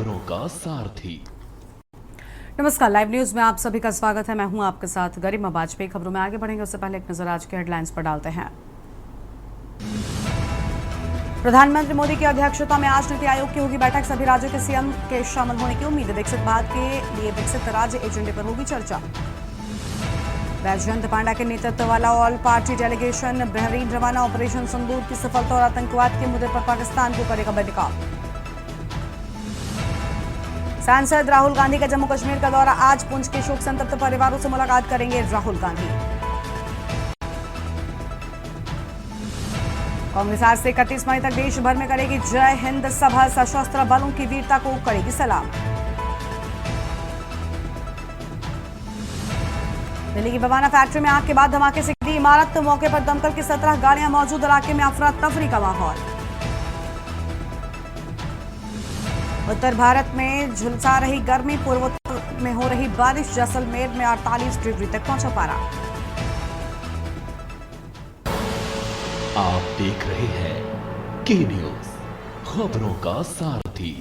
खबरों का सारथी। नमस्कार, लाइव न्यूज में आप सभी का स्वागत है। मैं हूं आपके साथ गरिमा वाजपेयी। खबरों में आगे बढ़ेंगे उससे पहले एक नजर आज के हेडलाइंस पर डालते हैं। प्रधानमंत्री मोदी की अध्यक्षता में आज नीति आयोग की होगी बैठक। सभी राज्यों के सीएम के शामिल होने की उम्मीद। विकसित भारत के लिए विकसित राज्य एजेंडे पर होगी चर्चा। बैजयंत पांडा के नेतृत्व वाला ऑल पार्टी डेलीगेशन बहरीन रवाना। ऑपरेशन सिंदूर की सफलता और आतंकवाद के मुद्दे पर पाकिस्तान को करेगा बेनकाब। सांसद राहुल गांधी का जम्मू कश्मीर का दौरा। आज पुंछ के शोक संतप्त परिवारों से मुलाकात करेंगे राहुल गांधी। कांग्रेस आज से 31 मई तक देश भर में करेगी जय हिंद सभा। सशस्त्र बलों की वीरता को करेगी सलाम। दिल्ली की बवाना फैक्ट्री में आग के बाद धमाके से गिरी इमारत। तो मौके पर दमकल की 17 गाड़ियां मौजूद। इलाके में अफरा तफरी का माहौल। उत्तर भारत में झुलसा रही गर्मी। पूर्वोत्तर में हो रही बारिश। जैसलमेर में 48 डिग्री तक पहुंचा पारा। आप देख रहे हैं के न्यूज, खबरों का सारथी।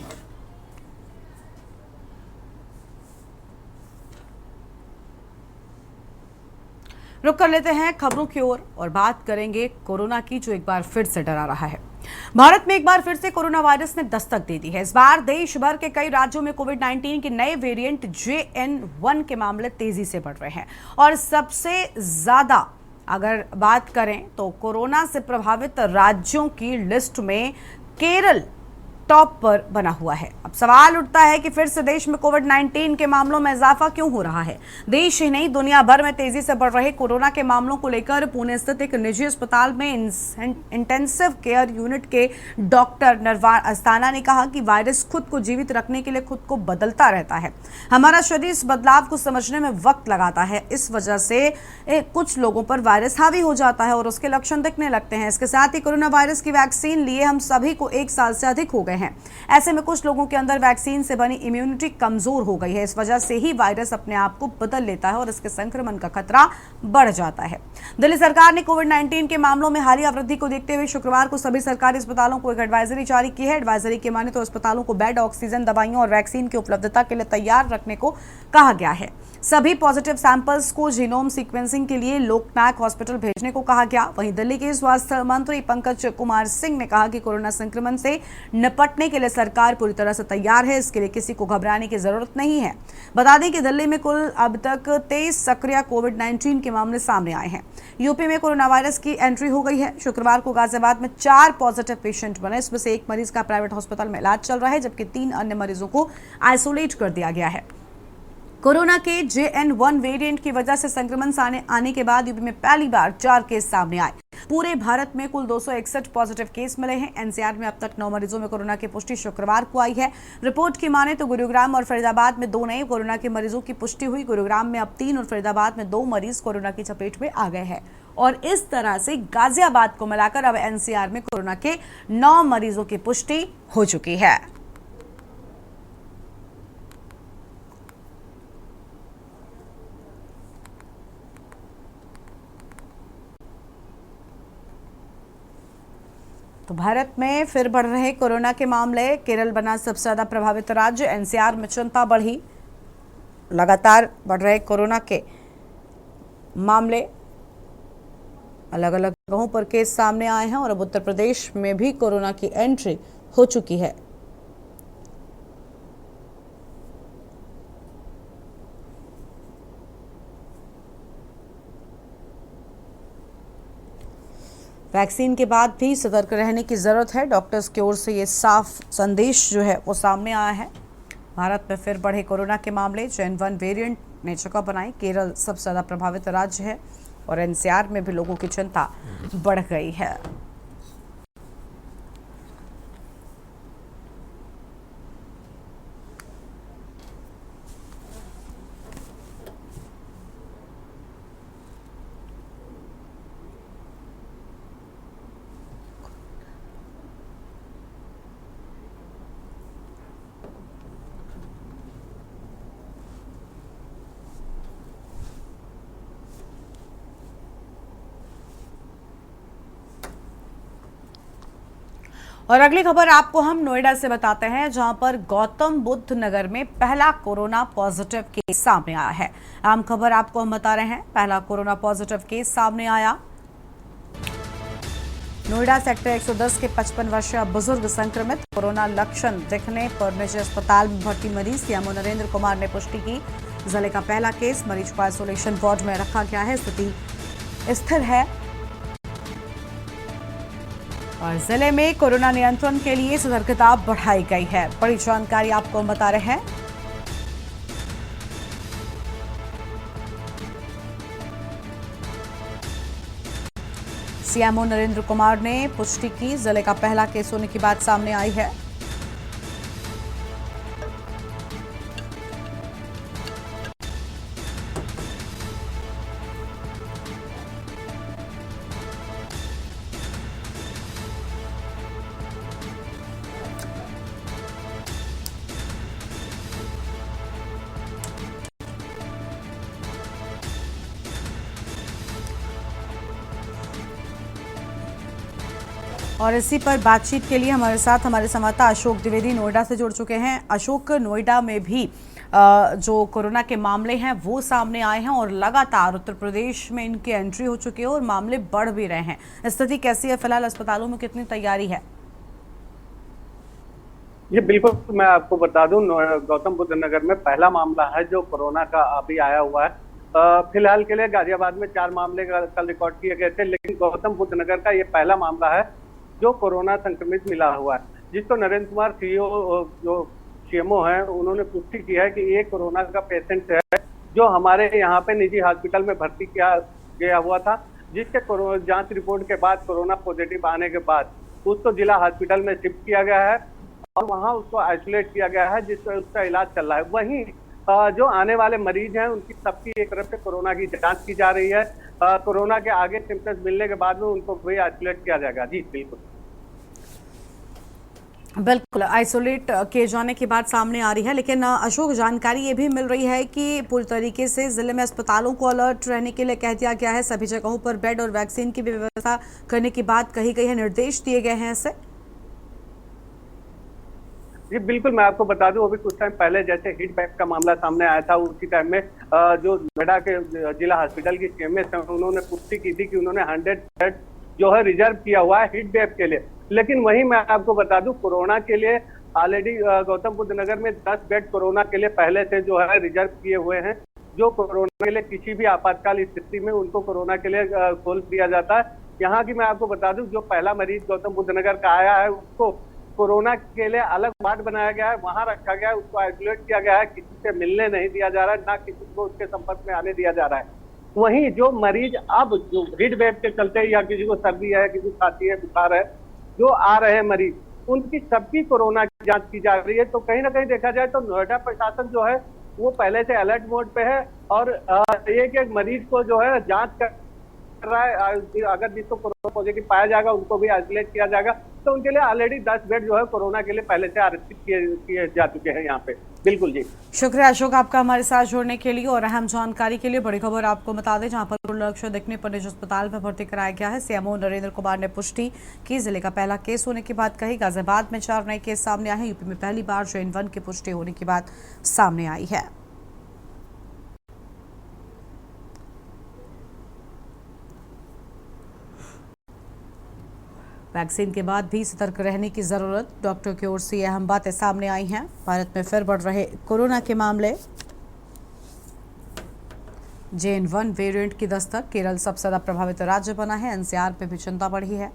रुक कर लेते हैं खबरों की ओर और बात करेंगे कोरोना की, जो एक बार फिर से डरा रहा है। भारत में एक बार फिर से कोरोना वायरस ने दस्तक दे दी है। इस बार देश भर के कई राज्यों में कोविड-19 के नए वेरिएंट JN1 के मामले तेजी से बढ़ रहे हैं और सबसे ज्यादा अगर बात करें तो कोरोना से प्रभावित राज्यों की लिस्ट में केरल टॉप पर बना हुआ है। अब सवाल उठता है कि फिर से देश में कोविड-19 के मामलों में इजाफा क्यों हो रहा है। देश ही नहीं, दुनिया भर में तेजी से बढ़ रहे कोरोना के मामलों को लेकर पुणे स्थित एक निजी अस्पताल में इंटेंसिव केयर यूनिट के डॉक्टर नरवार अस्थाना ने कहा कि वायरस खुद को जीवित रखने के लिए खुद को बदलता रहता है। हमारा शरीर इस बदलाव को समझने में वक्त लगाता है। इस वजह से कुछ लोगों पर वायरस हावी हो जाता है और उसके लक्षण दिखने लगते हैं। इसके साथ ही कोरोना वायरस की वैक्सीन लिए हम सभी को 1 साल से अधिक हो गए हैं। ऐसे में कुछ लोगों के अंदर वैक्सीन से बनी इम्यूनिटी कमजोर हो गई है। इस वजह से ही वायरस अपने आप को बदल लेता है और इसके संक्रमण का खतरा बढ़ जाता है। दिल्ली सरकार ने कोविड-19 के मामलों में हालिया वृद्धि को देखते हुए शुक्रवार को सभी सरकारी अस्पतालों को एक एडवाइजरी जारी की है। एडवाइजरी के माने तो अस्पतालों को बेड, ऑक्सीजन, दवाइयों और वैक्सीन की उपलब्धता के लिए तैयार रखने को कहा गया है। सभी पॉजिटिव सैंपल्स को जीनोम सीक्वेंसिंग के लिए लोकनायक हॉस्पिटल भेजने को कहा गया। वहीं दिल्ली के स्वास्थ्य मंत्री पंकज कुमार सिंह ने कहा कि कोरोना संक्रमण से निपटने के लिए सरकार पूरी तरह से तैयार है। इसके लिए किसी को घबराने की जरूरत नहीं है। बता दें कि दिल्ली में कुल अब तक 23 सक्रिय कोविड-19 के मामले सामने आए हैं। यूपी में कोरोना वायरस की एंट्री हो गई है। शुक्रवार को गाजियाबाद में 4 पॉजिटिव पेशेंट बने। इसमें से 1 मरीज का प्राइवेट अस्पताल में इलाज चल रहा है, जबकि 3 अन्य मरीजों को आइसोलेट कर दिया गया है। कोरोना के JN1 वेरिएंट की वजह से संक्रमण सामने आने के बाद यूपी में पहली बार 4 केस सामने आए। पूरे भारत में कुल 261 पॉजिटिव केस मिले हैं। एनसीआर में अब तक 9 मरीजों में कोरोना की पुष्टि शुक्रवार को आई है। रिपोर्ट की माने तो गुरुग्राम और फरीदाबाद में 2 नए कोरोना के मरीजों की पुष्टि हुई। गुरुग्राम में अब 3 और फरीदाबाद में 2 मरीज कोरोना की चपेट में आ गए हैं और इस तरह से गाजियाबाद को मिलाकर अब एनसीआर में कोरोना के 9 मरीजों की पुष्टि हो चुकी है। तो भारत में फिर बढ़ रहे कोरोना के मामले। केरल बना सबसे ज्यादा प्रभावित राज्य। एनसीआर में चिंता बढ़ी। लगातार बढ़ रहे कोरोना के मामले, अलग अलग जगहों पर केस सामने आए हैं और अब उत्तर प्रदेश में भी कोरोना की एंट्री हो चुकी है। वैक्सीन के बाद भी सतर्क रहने की जरूरत है। डॉक्टर्स की ओर से ये साफ संदेश जो है वो सामने आया है। भारत में फिर बढ़े कोरोना के मामले। JN1 वेरिएंट ने जगह बनाई। केरल सबसे ज्यादा प्रभावित राज्य है और एनसीआर में भी लोगों की चिंता बढ़ गई है। और अगली खबर आपको हम नोएडा से बताते हैं, जहां पर गौतम बुद्ध नगर में पहला कोरोना पॉजिटिव केस सामने आया है। अहम खबर आपको हम बता रहे हैं, पहला कोरोना पॉजिटिव केस सामने आया। नोएडा सेक्टर 110 के 55 वर्षीय बुजुर्ग संक्रमित, कोरोना लक्षण दिखने पर निजी अस्पताल में भर्ती मरीज सीएमओ नरेंद्र कुमार ने पुष्टि की। जिले का पहला केस, मरीज को आइसोलेशन वार्ड में रखा गया है, स्थिति स्थिर है। और जिले में कोरोना नियंत्रण के लिए सतर्कता बढ़ाई गई है। बड़ी जानकारी आपको हम बता रहे हैं। सीएमओ नरेंद्र कुमार ने पुष्टि की, जिले का पहला केस होने की बात सामने आई है। और इसी पर बातचीत के लिए हमारे साथ हमारे संवाददाता अशोक द्विवेदी नोएडा से जुड़ चुके हैं। अशोक, नोएडा में भी जो कोरोना के मामले हैं वो सामने आए हैं और लगातार उत्तर प्रदेश में इनकी एंट्री हो चुकी है और मामले बढ़ भी रहे हैं। स्थिति कैसी है फिलहाल, अस्पतालों में कितनी तैयारी है? ये बिल्कुल, मैं आपको बता दूं, गौतम बुद्ध नगर में पहला मामला है जो कोरोना का अभी आया हुआ है। फिलहाल के लिए गाजियाबाद में 4 मामले कल रिकॉर्ड किए गए थे, लेकिन गौतम बुद्ध नगर का ये पहला मामला है जो कोरोना संक्रमित मिला हुआ है, जिसको नरेंद्र कुमार जो सीएमओ हैं उन्होंने पुष्टि की है कि ये कोरोना का पेशेंट है जो हमारे यहाँ पे निजी हॉस्पिटल में भर्ती किया गया हुआ था, जिसके जांच रिपोर्ट के बाद कोरोना पॉजिटिव आने के बाद उसको जिला हॉस्पिटल में शिफ्ट किया गया है और वहाँ उसको आइसोलेट किया गया है, जिससे उसका इलाज चल रहा है। वहीं जो आने वाले मरीज हैं उनकी सबकी एक तरफ से कोरोना की जांच की जा रही है। कोरोना के आगे सिम्टम्स मिलने के बाद में उनको भी आइसोलेट किया जाएगा। जी बिल्कुल बिल्कुल, आइसोलेट किए जाने की बात सामने आ रही है। लेकिन अशोक, जानकारी ये भी मिल रही है कि पूरी तरीके से जिले में अस्पतालों को अलर्ट रहने के लिए कह दिया गया है, सभी जगहों पर बेड और वैक्सीन की भी व्यवस्था करने की बात कही गई है, निर्देश दिए गए हैं ऐसे। जी बिल्कुल, मैं आपको बता दूं, अभी कुछ टाइम पहले जैसे हीट वेव का मामला सामने आया था, उसी टाइम में जो नोएडा के जिला हॉस्पिटल की सीएमएस है उन्होंने पुष्टि की थी कि उन्होंने 100 बेड जो है रिजर्व किया हुआ है हीट वेव के लिए। लेकिन वहीं मैं आपको बता दूं, कोरोना के लिए ऑलरेडी गौतम बुद्ध नगर में 10 बेड कोरोना के लिए पहले से जो है रिजर्व किए हुए हैं, जो कोरोना के लिए किसी भी आपातकाल स्थिति में उनको कोरोना के लिए खोल दिया जाता है। यहाँ की मैं आपको बता दूं, जो पहला मरीज गौतम बुद्ध नगर का आया है उसको कोरोना के लिए अलग वार्ड बनाया गया है, वहां रखा गया है, उसको आइसोलेट किया गया है, किसी से मिलने नहीं दिया जा रहा है, ना किसी को उसके संपर्क में आने दिया जा रहा है। वहीं जो मरीज अब जो हीट वेव के चलते या किसी को सर्दी है, किसी को खांसी है, बुखार है, जो आ रहे हैं मरीज, उनकी सबकी कोरोना की जांच की जा रही है। तो कहीं ना कहीं देखा जाए तो नोएडा प्रशासन जो है वो पहले से अलर्ट मोड पे है और एक मरीज को जो है जांच कर रहा है। अगर जिसको कोरोना पॉजिटिव पाया जाएगा उनको भी आइसोलेट किया जाएगा। तो उनके लिए ऑलरेडी 10 बेड जो है कोरोना के लिए पहले से आरक्षित किए जा चुके हैं यहाँ पे। बिल्कुल जी, शुक्रिया अशोक आपका हमारे साथ जुड़ने के लिए और अहम जानकारी के लिए। बड़ी खबर आपको बता दें, जहां पर लक्ष्य दिखने पर निजी अस्पताल में भर्ती कराया गया है। सीएमओ नरेंद्र कुमार ने पुष्टि की, जिले का पहला केस होने की बात कही। गाजियाबाद में 4 नए केस सामने आए हैं। यूपी में पहली बार JN-1 की पुष्टि होने की बात सामने आई है। वैक्सीन के बाद भी सतर्क रहने की जरूरत, डॉक्टर की ओर से अहम बातें सामने आई हैं। भारत में फिर बढ़ रहे कोरोना के मामले, JN-1 वेरिएंट की दस्तक, केरल सबसे ज्यादा प्रभावित राज्य बना है। NCR में भी चिंता बढ़ी है।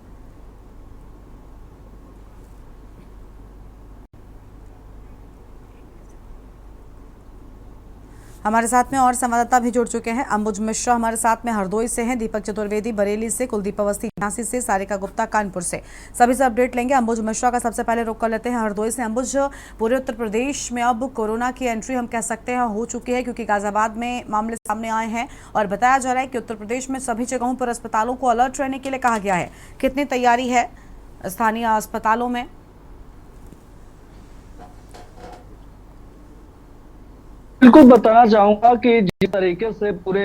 हमारे साथ में और संवाददाता भी जुड़ चुके हैं। अंबुज मिश्रा हमारे साथ में हरदोई से हैं, दीपक चतुर्वेदी बरेली से, कुलदीप अवस्थी झांसी से, सारिका गुप्ता कानपुर से। सभी से अपडेट लेंगे। अंबुज मिश्रा का सबसे पहले रुख कर लेते हैं हरदोई से। अंबुज, पूरे उत्तर प्रदेश में अब कोरोना की एंट्री हम कह सकते हैं हो चुकी है, क्योंकि गाजियाबाद में मामले सामने आए हैं और बताया जा रहा है कि उत्तर प्रदेश में सभी जगहों पर अस्पतालों को अलर्ट रहने के लिए कहा गया है। कितनी तैयारी है स्थानीय अस्पतालों में? बिल्कुल बताना चाहूंगा कि जिस तरीके से पूरे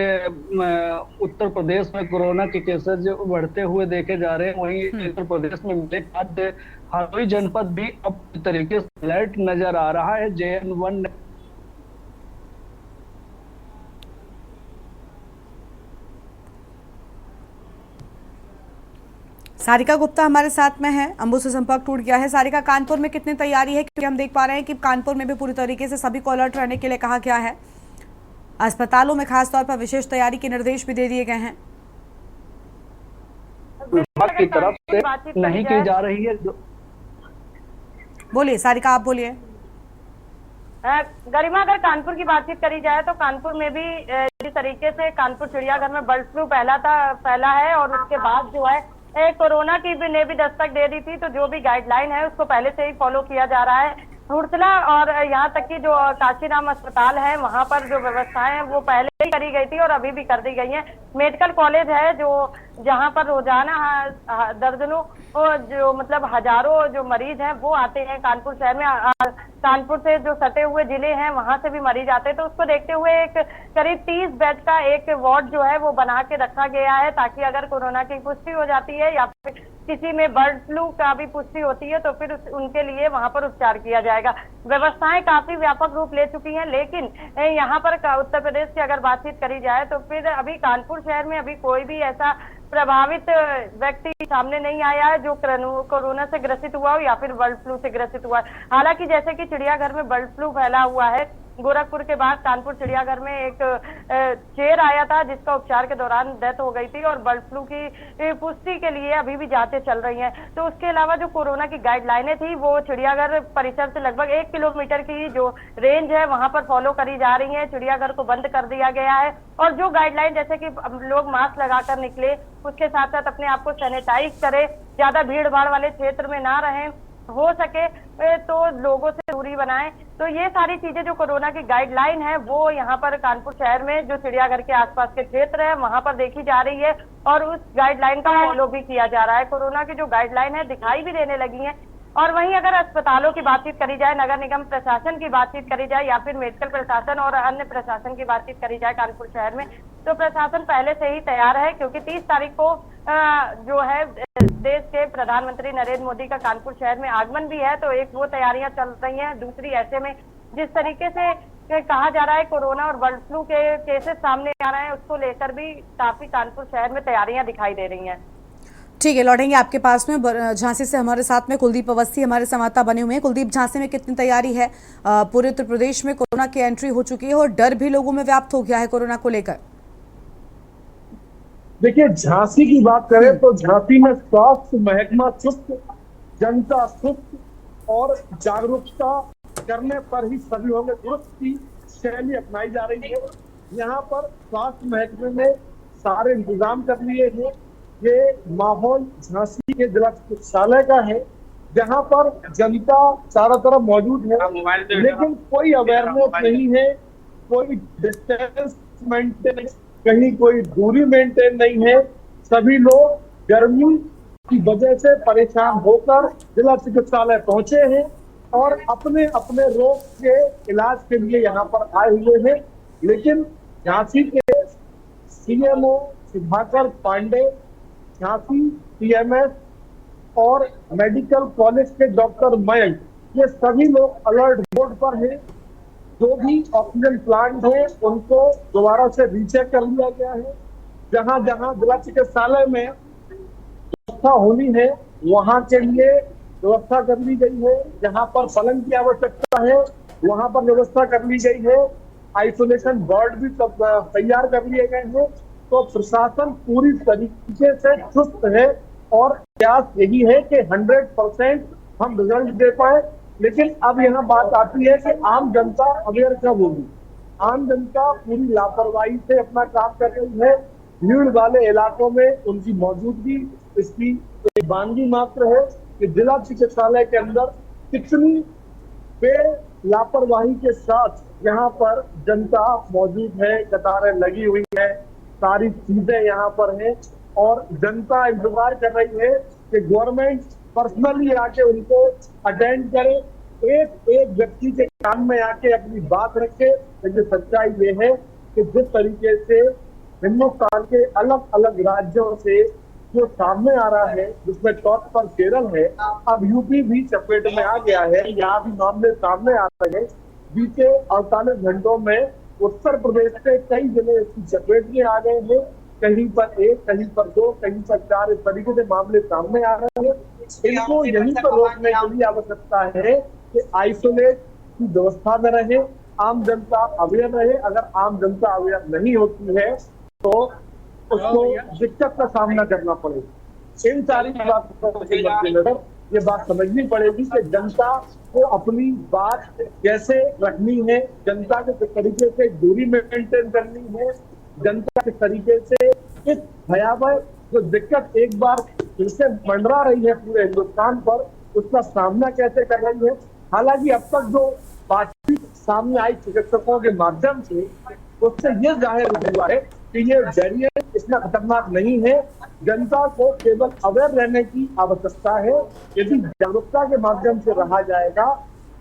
उत्तर प्रदेश में कोरोना के केसेज बढ़ते हुए देखे जा रहे हैं, वहीं उत्तर प्रदेश में मिले हरदोई जनपद भी अब पूरी तरीके से अलर्ट नजर आ रहा है। JN1 सारिका गुप्ता हमारे साथ में है, अंबु से संपर्क टूट गया है। सारिका, कानपुर में कितनी तैयारी है? क्योंकि हम देख पा रहे हैं कि कानपुर में भी पूरी तरीके से सभी को अलर्ट रहने के लिए कहा गया है। अस्पतालों में खासतौर पर विशेष तैयारी के निर्देश भी दे दिए गए हैं। विभाग की तरफ से नहीं की जा रही है। बोलिए सारिका, आप बोलिए। गरिमा, अगर कानपुर की बातचीत करी जाए तो कानपुर में भी जिस तरीके से कानपुर चिड़ियाघर में बर्ड फ्लू फैला है और उसके बाद जो है कोरोना की ने भी दस्तक दे दी थी, तो जो भी गाइडलाइन है उसको पहले से ही फॉलो किया जा रहा है। हुड़सला और यहाँ तक कि जो काशीराम अस्पताल है वहां पर जो व्यवस्थाएं हैं वो पहले ही करी गई थी और अभी भी कर दी गई हैं। मेडिकल कॉलेज है जो जहाँ पर रोजाना दर्जनों जो मतलब हजारों जो मरीज हैं वो आते हैं कानपुर शहर में। कानपुर से जो सटे हुए जिले हैं वहां से भी मरीज आते हैं, तो उसको देखते हुए एक करीब 30 बेड का एक वार्ड जो है वो बना के रखा गया है, ताकि अगर कोरोना की पुष्टि हो जाती है या फिर किसी में बर्ड फ्लू का भी पुष्टि होती है तो फिर उनके लिए वहां पर उपचार किया जाएगा। व्यवस्थाएं काफी व्यापक रूप ले चुकी हैं, लेकिन यहाँ पर उत्तर प्रदेश की अगर बातचीत करी जाए तो फिर अभी कानपुर शहर में अभी कोई भी ऐसा प्रभावित व्यक्ति सामने नहीं आया है जो कोरोना से ग्रसित हुआ हो या फिर बर्ड फ्लू से ग्रसित हुआ है। हालांकि जैसे कि चिड़ियाघर में बर्ड फ्लू फैला हुआ है, गोरखपुर के बाद कानपुर चिड़ियाघर में एक शेर आया था जिसका उपचार के दौरान डेथ हो गई थी और बर्ड फ्लू की पुष्टि के लिए अभी भी जांचें चल रही हैं। तो उसके अलावा जो कोरोना की गाइडलाइनें थी वो चिड़ियाघर परिसर से लगभग 1 किलोमीटर की जो रेंज है वहां पर फॉलो करी जा रही है। चिड़ियाघर को बंद कर दिया गया है और जो गाइडलाइन जैसे कि लोग मास्क लगाकर निकले, उसके साथ साथ अपने आप को सैनिटाइज करें, ज्यादा भीड़ भाड़ वाले क्षेत्र में ना रहें, हो सके तो लोगों से दूरी बनाएं। तो ये सारी चीजें जो कोरोना की गाइडलाइन है वो यहाँ पर कानपुर शहर में जो चिड़ियाघर के आसपास के क्षेत्र है वहां पर देखी जा रही है और उस गाइडलाइन का फॉलो भी किया जा रहा है। कोरोना की जो गाइडलाइन है दिखाई भी देने लगी है। और वहीं अगर अस्पतालों की बातचीत करी जाए, नगर निगम प्रशासन की बातचीत करी जाए या फिर मेडिकल प्रशासन और अन्य प्रशासन की बातचीत करी जाए कानपुर शहर में, तो प्रशासन पहले से ही तैयार है, क्योंकि 30 तारीख को जो है देश के प्रधानमंत्री नरेंद्र मोदी का कानपुर शहर में आगमन भी है, तो एक वो तैयारियां चल रही हैं। दूसरी, ऐसे में जिस तरीके से कहा जा रहा है कोरोना और बर्ड फ्लू के केसेस सामने आ रहे हैं, उसको लेकर भी काफी कानपुर शहर में तैयारियां दिखाई दे रही हैं। ठीक है, लौटेंगे आपके पास में। झांसी से हमारे साथ में कुलदीप अवस्थी हमारे संवाददाता बने हुए हैं। कुलदीप, झांसी में कितनी तैयारी है? पूरे उत्तर प्रदेश में कोरोना की एंट्री हो चुकी है और डर भी लोगों में व्याप्त हो गया है कोरोना को लेकर। देखिए, झांसी की बात करें तो झांसी में स्वास्थ्य महकमा चुस्त, जनता सुस्त और जागरूकता करने पर ही सभी होंगे दुरुस्त की शैली अपनाई जा रही है। यहाँ पर स्वास्थ्य महकमे ने सारे इंतजाम कर लिए हैं। ये माहौल झांसी के जिला चिकित्सालय का है, जहाँ पर जनता चारों तरफ मौजूद है, लेकिन कोई अवेयरनेस नहीं है, कोई डिस्टेंस मेंटेन, कहीं कोई दूरी मेंटेन नहीं है। सभी लोग गर्मी की वजह से परेशान होकर जिला चिकित्सालय पहुंचे हैं और अपने अपने रोग के इलाज के लिए यहाँ पर आए हुए हैं। लेकिन झांसी के CMO सुधाकर पांडे, झांसी CMS और मेडिकल कॉलेज के डॉक्टर मयंक, ये सभी लोग अलर्ट मोड पर हैं। जो भी ऑक्सीजन प्लांट है उनको दोबारा से रीचेक कर लिया गया है। जहां जहां जिला चिकित्सालय में व्यवस्था होनी है वहां के लिए व्यवस्था कर ली गई है। जहां पर पलंग की आवश्यकता है वहां पर व्यवस्था कर ली गई है। आइसोलेशन वार्ड भी सब तैयार कर लिए गए हैं। तो प्रशासन पूरी तरीके से चुस्त है और प्रयास यही है कि 100% हम रिजल्ट दे पाए। लेकिन अब यहाँ बात आती है कि आम जनता अवेयर कब होगी। आम जनता पूरी लापरवाही से अपना काम कर रही है। भीड़ वाले इलाकों में उनकी मौजूदगी इसकी एक बानगी मात्र है कि जिला चिकित्सालय के अंदर कितनी लापरवाही के साथ यहाँ पर जनता मौजूद है, कतारें लगी हुई है, सारी चीजें यहाँ पर हैं और जनता इंतजार कर रही है कि गवर्नमेंट पर्सनली आके उनको अटेंड करे, एक एक व्यक्ति के कान में आके अपनी बात रखे। लेकिन सच्चाई ये है कि जिस तरीके से हिंदुस्तान के अलग अलग राज्यों से जो सामने आ रहा है, जिसमें टॉप पर केरल है, अब यूपी भी चपेट में आ गया है। यहाँ भी मामले सामने आ रहे हैं। बीते 48 घंटों में उत्तर प्रदेश के कई जिले इसकी चपेट में आ गए हैं। कहीं पर 1, कहीं पर 2, कहीं पर 4, इस तरीके से मामले सामने आ रहे हैं। इनको यहीं पर रोकने के लिए आवश्यकता है कि आइसोलेट की व्यवस्था में रहे, आम जनता अवेयर रहे। अगर आम जनता अवेयर नहीं होती है तो उसको दिक्कत का सामना करना पड़ेगा। इन सारी बातों के मद्देनजर ये बात समझनी पड़ेगी कि जनता को अपनी बात कैसे रखनी है, जनता के किस तरीके से दूरी मेंटेन करनी है, जनता के तरीके से इस भयावह जो दिक्कत एक बार फिर से मंडरा रही है पूरे हिंदुस्तान पर, उसका सामना कैसे कर रही है। हालांकि अब तक जो बातचीत सामने आई चिकित्सकों के माध्यम से, उससे ये जाहिर हुआ है कि ये वेरिएंट इतना खतरनाक नहीं है। जनता को केवल अवेयर रहने की आवश्यकता है। यदि जागरूकता के माध्यम से रहा जाएगा,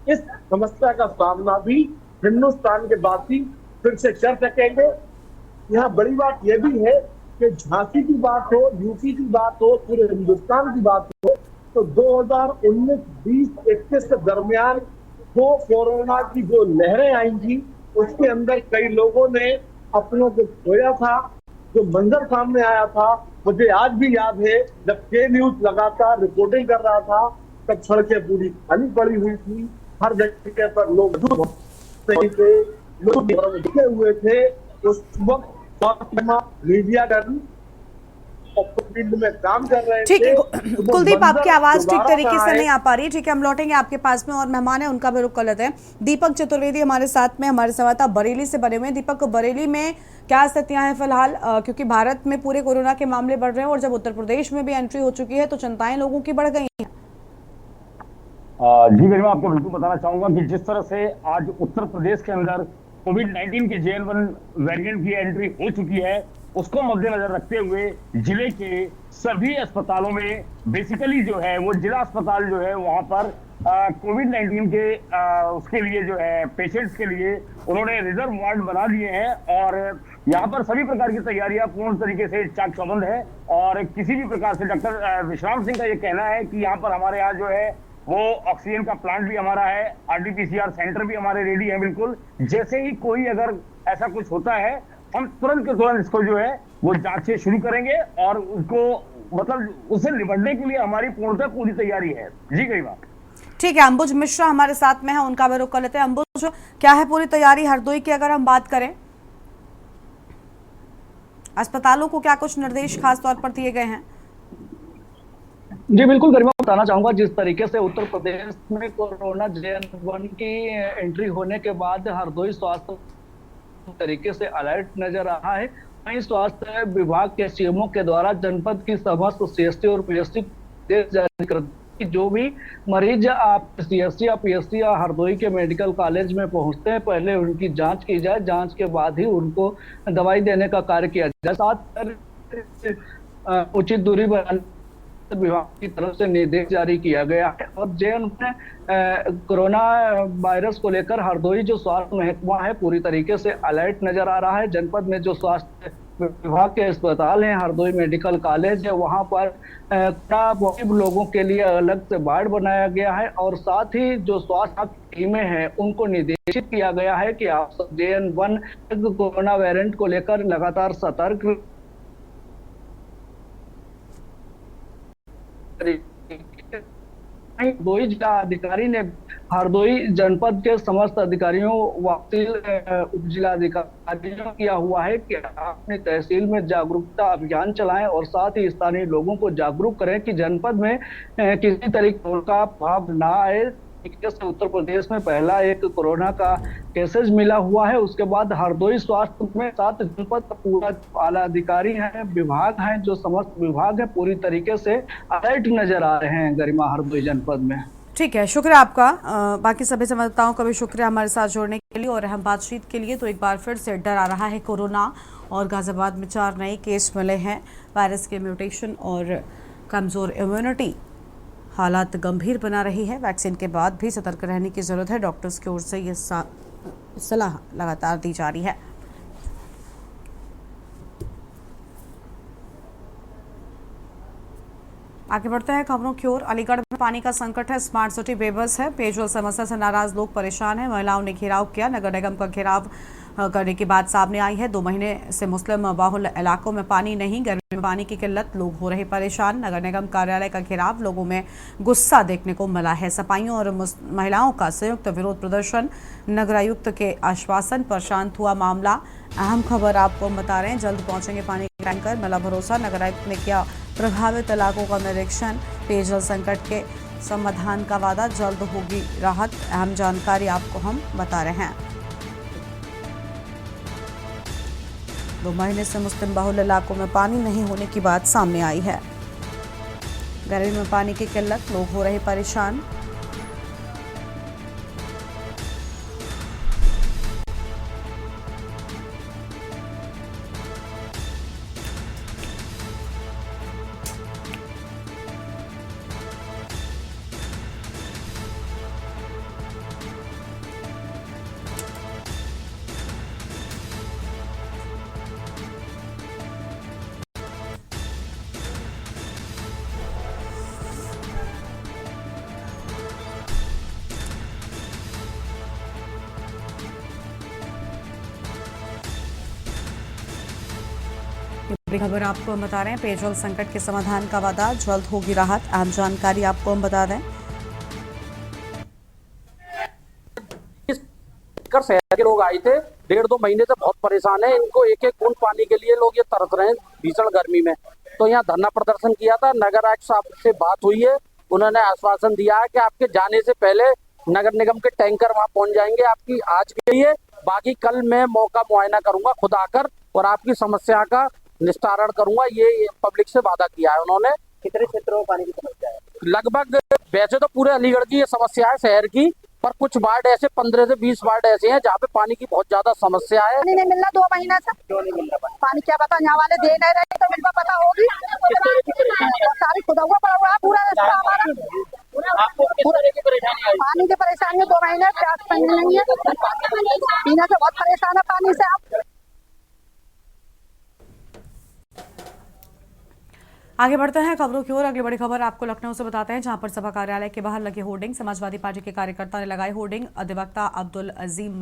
इस समस्या का सामना भी हिंदुस्तान के वासी फिर से कर सकेंगे। यहाँ बड़ी बात यह भी है कि झांसी की बात हो, यूपी की बात हो, पूरे हिंदुस्तान की बात हो, तो 2019, 20, 21 के दरमियान जो कोरोना की जो लहरें आई थी, उसके अंदर कई लोगों ने अपनों को खोया था। जो मंजर सामने आया था, मुझे आज भी याद है, जब के न्यूज लगातार रिपोर्टिंग कर रहा था, तब सड़कें पूरी खाली पड़ी हुई थी। हर जगह पर लोग थे, लोग रुके हुए थे। उस वक्त मीडिया कर्मी फील्ड में काम कर रहे थे। ठीक है कुलदीप, आपकी आवाज ठीक तरीके से नहीं आ पा रही है। ठीक है, हम लौटेंगे आपके पास में, और मेहमान है उनका भी रुख कर लेते हैं। दीपक चतुर्वेदी हमारे साथ में, हमारे संवाददाता बरेली से बने हुए हैं। दीपक, बरेली में क्या स्थितियां हैं फिलहाल, क्योंकि भारत में पूरे कोरोना के मामले बढ़ रहे हैं और जब उत्तर प्रदेश में भी एंट्री हो चुकी है तो चिंताएं लोगों की बढ़ गई हैं। जी मैं आपको बिल्कुल बताना चाहूंगा कि जिस तरह से आज उत्तर प्रदेश के अंदर कोविड-19 के JN1 वेरिएंट की एंट्री हो चुकी है, उसको मद्देनजर रखते हुए जिले के सभी अस्पतालों में बेसिकली जो है वो जिला अस्पताल जो है वहां पर कोविड-19 के उसके लिए जो है पेशेंट्स के लिए उन्होंने रिजर्व वार्ड बना दिए हैं और यहाँ पर सभी प्रकार की तैयारियां पूर्ण तरीके से चाक चौबंद है। और किसी भी प्रकार से डॉक्टर विश्राम सिंह का ये कहना है कि यहाँ पर हमारे यहाँ जो है वो ऑक्सीजन का प्लांट भी हमारा है, RT-PCR सेंटर भी हमारे रेडी है। बिल्कुल जैसे ही कोई अगर ऐसा कुछ होता है, हम तुरंत के तुरंत इसको जो है वो जांच शुरू करेंगे और उसको मतलब उससे निपटने के लिए हमारी पूर्णतः पूरी तैयारी है। जी गरिमा। ठीक है, अंबुज मिश्रा हमारे साथ में है, उनका भी रुख कर लेते हैं। अंबुज, क्या है पूरी तैयारी हरदोई की अगर हम बात करें? अस्पतालों को क्या कुछ निर्देश खास तौर पर दिए गए हैं? जी बिल्कुल गरिमा, बताना चाहूंगा जिस तरीके से उत्तर प्रदेश में कोरोना JN1 की एंट्री होने के बाद हरदोई स्वास्थ्य तरीके से अलर्ट नजर आ रहा है। वहीं स्वास्थ्य विभाग के CMO के द्वारा जनपद की समस्त CSC और PSC जारी कर कि जो भी मरीज आप CSC या PSC या हरदोई के मेडिकल कॉलेज में पहुंचते हैं, पहले उनकी जांच की जाए, जांच के बाद ही उनको दवाई देने का कार्य किया जाए। साथ उचित दूरी बनाने विभाग की तरफ से निर्देश जारी किया गया है। और JN कोरोना वायरस को लेकर हरदोई जो स्वास्थ्य महकमा है पूरी तरीके से अलर्ट नजर आ रहा है। जनपद में जो स्वास्थ्य विभाग के अस्पताल हैं, हरदोई मेडिकल कॉलेज है, वहां पर पॉजिटिव लोगों के लिए अलग से वार्ड बनाया गया है और साथ ही जो स्वास्थ्य टीमें हैं उनको निर्देशित किया गया है कि आप सब JN1 कोरोना वेरिएंट को लेकर लगातार सतर्क हरदोई जिला अधिकारी ने हरदोई जनपद के समस्त अधिकारियों व उप जिला अधिकारियों किया हुआ है कि अपनी तहसील में जागरूकता अभियान चलाएं और साथ ही स्थानीय लोगों को जागरूक करें कि जनपद में किसी तरीके का भाव ना आए। उत्तर प्रदेश में पहला एक कोरोना का केसेज मिला हुआ है, उसके बाद हरदोई स्वास्थ्य में 7 जनपद का पूरा आला अधिकारी हैं, विभाग हैं, जो समस्त विभाग है पूरी तरीके से अलर्ट नजर आ रहे हैं गरिमा हरदोई जनपद में। ठीक है, शुक्रिया आपका। बाकी सभी संवाददाताओं का भी शुक्रिया हमारे साथ जोड़ने के लिए और अहम बातचीत के लिए। तो एक बार फिर से डर आ रहा है कोरोना और गाजियाबाद में 4 नए केस मिले हैं। वायरस के म्यूटेशन और कमज़ोर इम्यूनिटी हालात गंभीर बना रही है। वैक्सीन के बाद भी सतर्क रहने की ज़रूरत है। डॉक्टर्स की ओर से ये सलाह लगातार दी जा रही है। आगे बढ़ते हैं खबरों की ओर। अलीगढ़ में पानी का संकट है, स्मार्ट सिटी बेबस है, पेयजल समस्या से नाराज लोग परेशान हैं। महिलाओं ने घेराव किया, नगर निगम का घेराव करने की बात सामने आई है। 2 महीने से मुस्लिम बाहुल इलाकों में पानी नहीं, गर्मी में पानी की किल्लत, लोग हो रहे परेशान। नगर निगम कार्यालय का घेराव, लोगों में गुस्सा देखने को मिला है। सफाइयों और महिलाओं का संयुक्त विरोध प्रदर्शन, नगरायुक्त के आश्वासन पर शांत हुआ मामला। अहम खबर आपको बता रहे हैं, जल्द पहुंचेंगे पानी के टैंकर, मिला भरोसा। नगरायुक्त ने किया प्रभावित इलाकों का निरीक्षण, पेयजल संकट के समाधान का वादा, जल्द होगी राहत। अहम जानकारी आपको हम बता रहे हैं। 2 महीने से मुस्लिम बाहुल इलाकों में पानी नहीं होने की बात सामने आई है। गर्मी में पानी की किल्लत, लोग हो रहे परेशान। बड़ी खबर आपको हम बता रहे हैं, पेयजल संकट के समाधान का वादा, जल्द होगी राहत। अहम जानकारी आपको हम बता दें। शहर के लोग आए थे, 1.5-2 महीने से बहुत परेशान है। इनको एक एक बूंद पानी के लिए लोग ये तरस रहे हैं भीषण गर्मी में। तो यहाँ धरना प्रदर्शन किया था, नगर आयुक्त साहब से बात हुई है, उन्होंने आश्वासन दिया है कि आपके जाने से पहले नगर निगम के टैंकर वहाँ पहुँच जाएंगे आपकी आज के लिए। बाकी कल मैं मौका मुआयना करूंगा खुद आकर और आपकी समस्या का निस्तारण करूंगा, ये पब्लिक से वादा किया है उन्होंने। कितने क्षेत्रों में पानी की समस्या है? लगभग वैसे तो पूरे अलीगढ़ की ये समस्या है शहर की, पर कुछ वार्ड ऐसे 15 से 20 वार्ड ऐसे हैं जहाँ पे पानी की बहुत ज्यादा समस्या है। पानी नहीं मिल रहा 2 महीना से। क्यों नहीं मिल रहा पानी? क्या पता, यहाँ वाले दे नहीं रहे तो मिलवा पता होगी। सारी खुदा हुआ पड़ा हुआ पूरा रास्ता हमारा। पानी की परेशानी 2 महीने प्यास पानी नहीं है, पीने से बहुत परेशान है पानी से। आप आगे बढ़ते हैं खबरों की ओर। अगली बड़ी खबर आपको लखनऊ से बताते हैं, जहां पर सभा कार्यालय के बाहर लगे होर्डिंग, समाजवादी पार्टी के कार्यकर्ता ने लगाई होर्डिंग। अधिवक्ता अब्दुल अजीम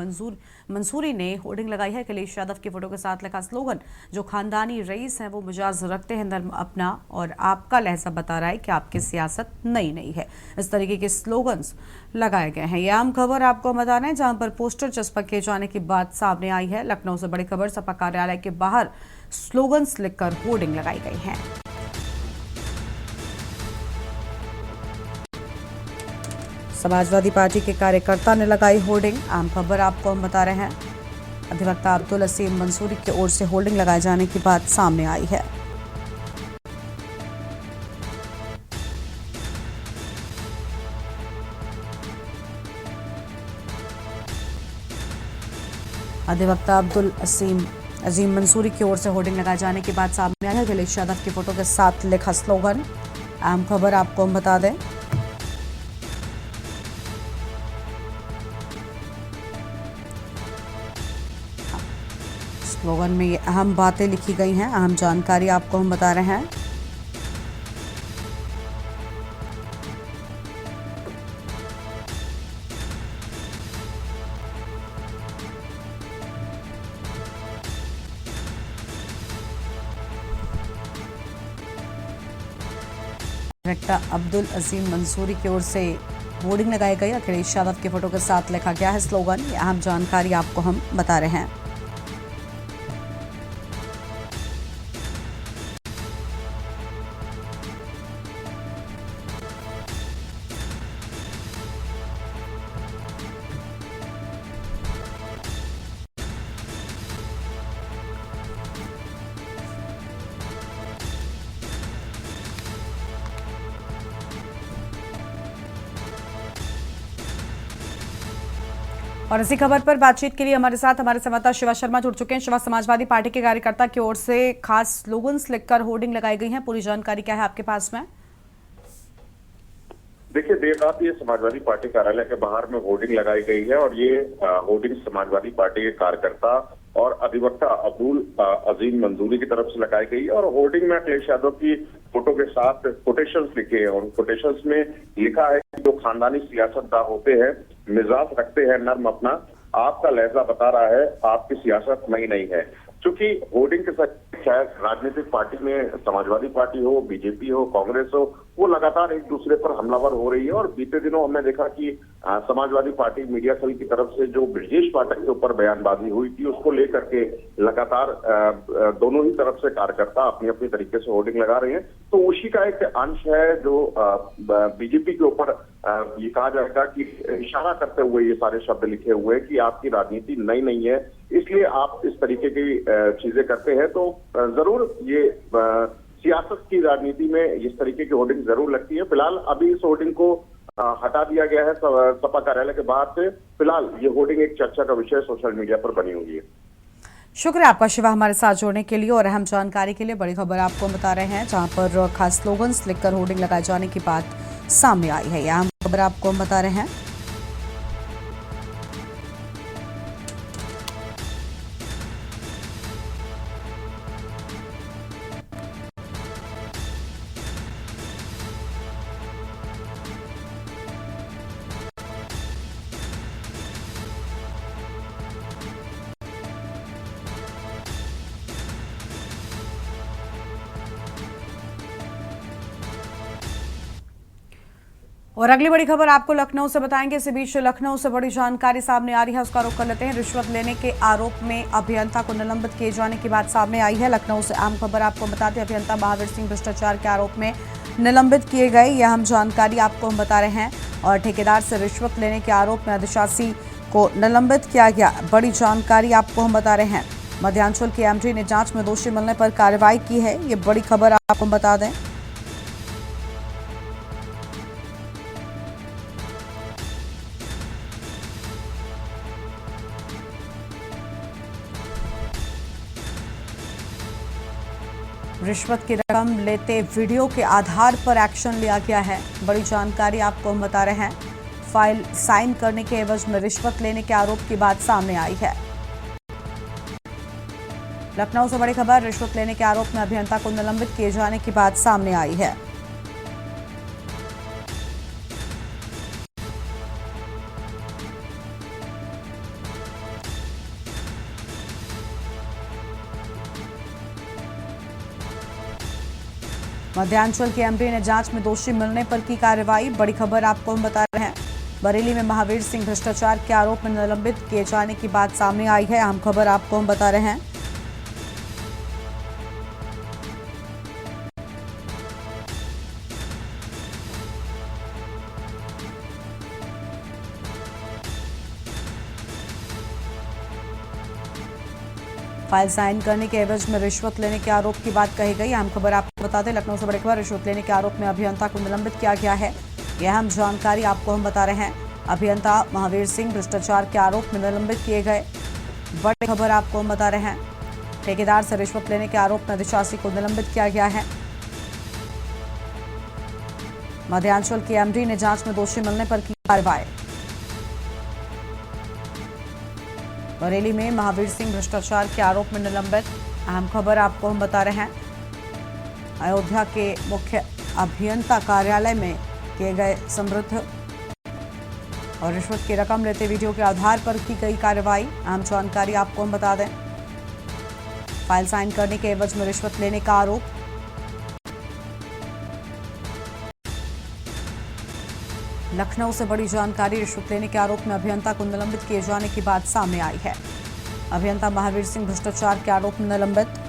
मंसूरी ने होर्डिंग लगाई है। अखिलेश यादव की फोटो के साथ लिखा स्लोगन, जो खानदानी रईस हैं वो मिजाज रखते हैं नर्म अपना, और आपका लहजा बता रहा है कि आपकी सियासत नई नहीं है। इस तरीके के स्लोगन्स लगाए गए हैं। ये आम खबर आपको बता रहे हैं, जहां पर पोस्टर चस्पा किए जाने की बात सामने आई है। लखनऊ से बड़ी खबर, सपा कार्यालय के बाहर स्लोगन्स लिखकर होर्डिंग लगाई गई है। समाजवादी पार्टी के कार्यकर्ता ने लगाई होर्डिंग। आम खबर आपको हम बता रहे हैं, अधिवक्ता अब्दुल असीम मंसूरी की ओर से होर्डिंग लगाए जाने की बात सामने आई है। अधिवक्ता अब्दुल अजीम मंसूरी की ओर से होर्डिंग लगाए जाने की बात सामने आई है। अखिलेश यादव की फोटो के साथ लिखा स्लोगन। आम खबर आपको हम बता दें, स्लोगन में ये अहम बातें लिखी गई हैं, अहम जानकारी आपको हम बता रहे हैं। डायरेक्टर अब्दुल अजीम मंसूरी की ओर से होर्डिंग लगाई गई। अखिलेश यादव की फोटो के साथ लिखा गया है स्लोगन। ये अहम जानकारी आपको हम बता रहे हैं। और इसी खबर पर बातचीत के लिए हमारे साथ हमारे संवाददाता शिवा शर्मा जुड़ चुके हैं। शिवा, समाजवादी पार्टी के कार्यकर्ता की ओर से खास स्लोगन्स लिखकर होर्डिंग लगाई गई हैं, पूरी जानकारी क्या है आपके पास में? देखिए, देर रात ये समाजवादी पार्टी कार्यालय के बाहर में होर्डिंग लगाई गई है और ये होर्डिंग समाजवादी पार्टी के कार्यकर्ता और अधिवक्ता अब्दुल अजीम मंजूरी की तरफ से लगाई गई और होर्डिंग में अखिलेश यादव की फोटो के साथ कोटेशंस लिखे हैं और कोटेशंस में लिखा है कि जो खानदानी सियासतदान होते हैं, मिजाज रखते हैं नर्म अपना, आपका लहजा बता रहा है आपकी सियासत नई नहीं है। क्योंकि होर्डिंग के साथ शायद राजनीतिक पार्टी में समाजवादी पार्टी हो, बीजेपी हो, कांग्रेस हो, वो लगातार एक दूसरे पर हमलावर हो रही है और बीते दिनों हमने देखा कि समाजवादी पार्टी मीडिया सेल की तरफ से जो ब्रजेश पाठक के ऊपर बयानबाजी हुई थी उसको लेकर के लगातार दोनों ही तरफ से कार्यकर्ता अपनी अपनी तरीके से होर्डिंग लगा रहे हैं। तो उसी का एक अंश है जो बीजेपी के ऊपर ये कहा जाएगा कि इशारा करते हुए ये सारे शब्द लिखे हुए कि आपकी राजनीति नई नहीं है, इसलिए आप इस तरीके की चीजें करते हैं। तो जरूर ये सियासत की राजनीति में इस तरीके की होर्डिंग जरूर लगती है। फिलहाल अभी इस होर्डिंग को हटा दिया गया है सपा कार्यालय के बाहर से। फिलहाल ये होर्डिंग एक चर्चा का विषय सोशल मीडिया पर बनी हुई है। शुक्रिया आपका शिवा, हमारे साथ जुड़ने के लिए और अहम जानकारी के लिए। बड़ी खबर आपको बता रहे हैं जहां पर खास स्लोगन्स लिखकर होर्डिंग लगाए जाने की बात सामने आई है। यह अहम खबर आपको बता रहे हैं। और अगली बड़ी खबर आपको लखनऊ से बताएंगे। इसी बीच लखनऊ से बड़ी जानकारी सामने आ रही है, उसका रुख कर लेते हैं। रिश्वत लेने के आरोप में अभियंता को निलंबित किए जाने की बात सामने आई है। लखनऊ से अहम खबर आपको बताते हैं, अभियंता महावीर सिंह भ्रष्टाचार के आरोप में निलंबित किए गए, यह अहम जानकारी आपको हम बता रहे हैं। और ठेकेदार से रिश्वत लेने के आरोप में अधिशासी को निलंबित किया गया, बड़ी जानकारी आपको हम बता रहे हैं। मध्यांचल के एमडी ने जांच में दोषी मिलने पर कार्रवाई की है, ये बड़ी खबर आपको हम बता दें। रिश्वत की रकम लेते वीडियो के आधार पर एक्शन लिया गया है, बड़ी जानकारी आपको हम बता रहे हैं। फाइल साइन करने के एवज में रिश्वत लेने के आरोप की बात सामने आई है। लखनऊ से बड़ी खबर, रिश्वत लेने के आरोप में अभियंता को निलंबित किए जाने की बात सामने आई है। मध्यांचल के एमपी ने जांच में दोषी मिलने पर की कार्रवाई, बड़ी खबर आपको हम बता रहे हैं। बरेली में महावीर सिंह भ्रष्टाचार के आरोप में निलंबित किए जाने की बात सामने आई है, अहम खबर आपको हम बता रहे हैं। फाइल साइन करने के एवज में रिश्वत लेने के आरोप की बात कही गई, अहम खबर आपको बता दें। लखनऊ से बड़ी खबर, रिश्वत लेने के आरोप में अभियंता को निलंबित किया गया है, यह अहम जानकारी आपको हम बता रहे हैं। अभियंता महावीर सिंह भ्रष्टाचार के आरोप में निलंबित किए गए, बड़ी खबर आपको हम बता रहे हैं। ठेकेदार से रिश्वत लेने के आरोप में अधिशासी को निलंबित किया गया है। मध्यांचल के एमडी ने जांच में दोषी मिलने पर की कार्रवाई। बरेली में महावीर सिंह भ्रष्टाचार के आरोप में निलंबित, अहम खबर आपको हम बता रहे हैं। अयोध्या के मुख्य अभियंता कार्यालय में किए गए समृद्ध और रिश्वत की रकम लेते वीडियो के आधार पर की गई कार्रवाई, अहम जानकारी आपको हम बता दें। फाइल साइन करने के एवज में रिश्वत लेने का आरोप। लखनऊ से बड़ी जानकारी, रिश्वत लेने के आरोप में अभियंता को निलंबित किए जाने की बात सामने आई है। अभियंता महावीर सिंह भ्रष्टाचार के आरोप में निलंबित।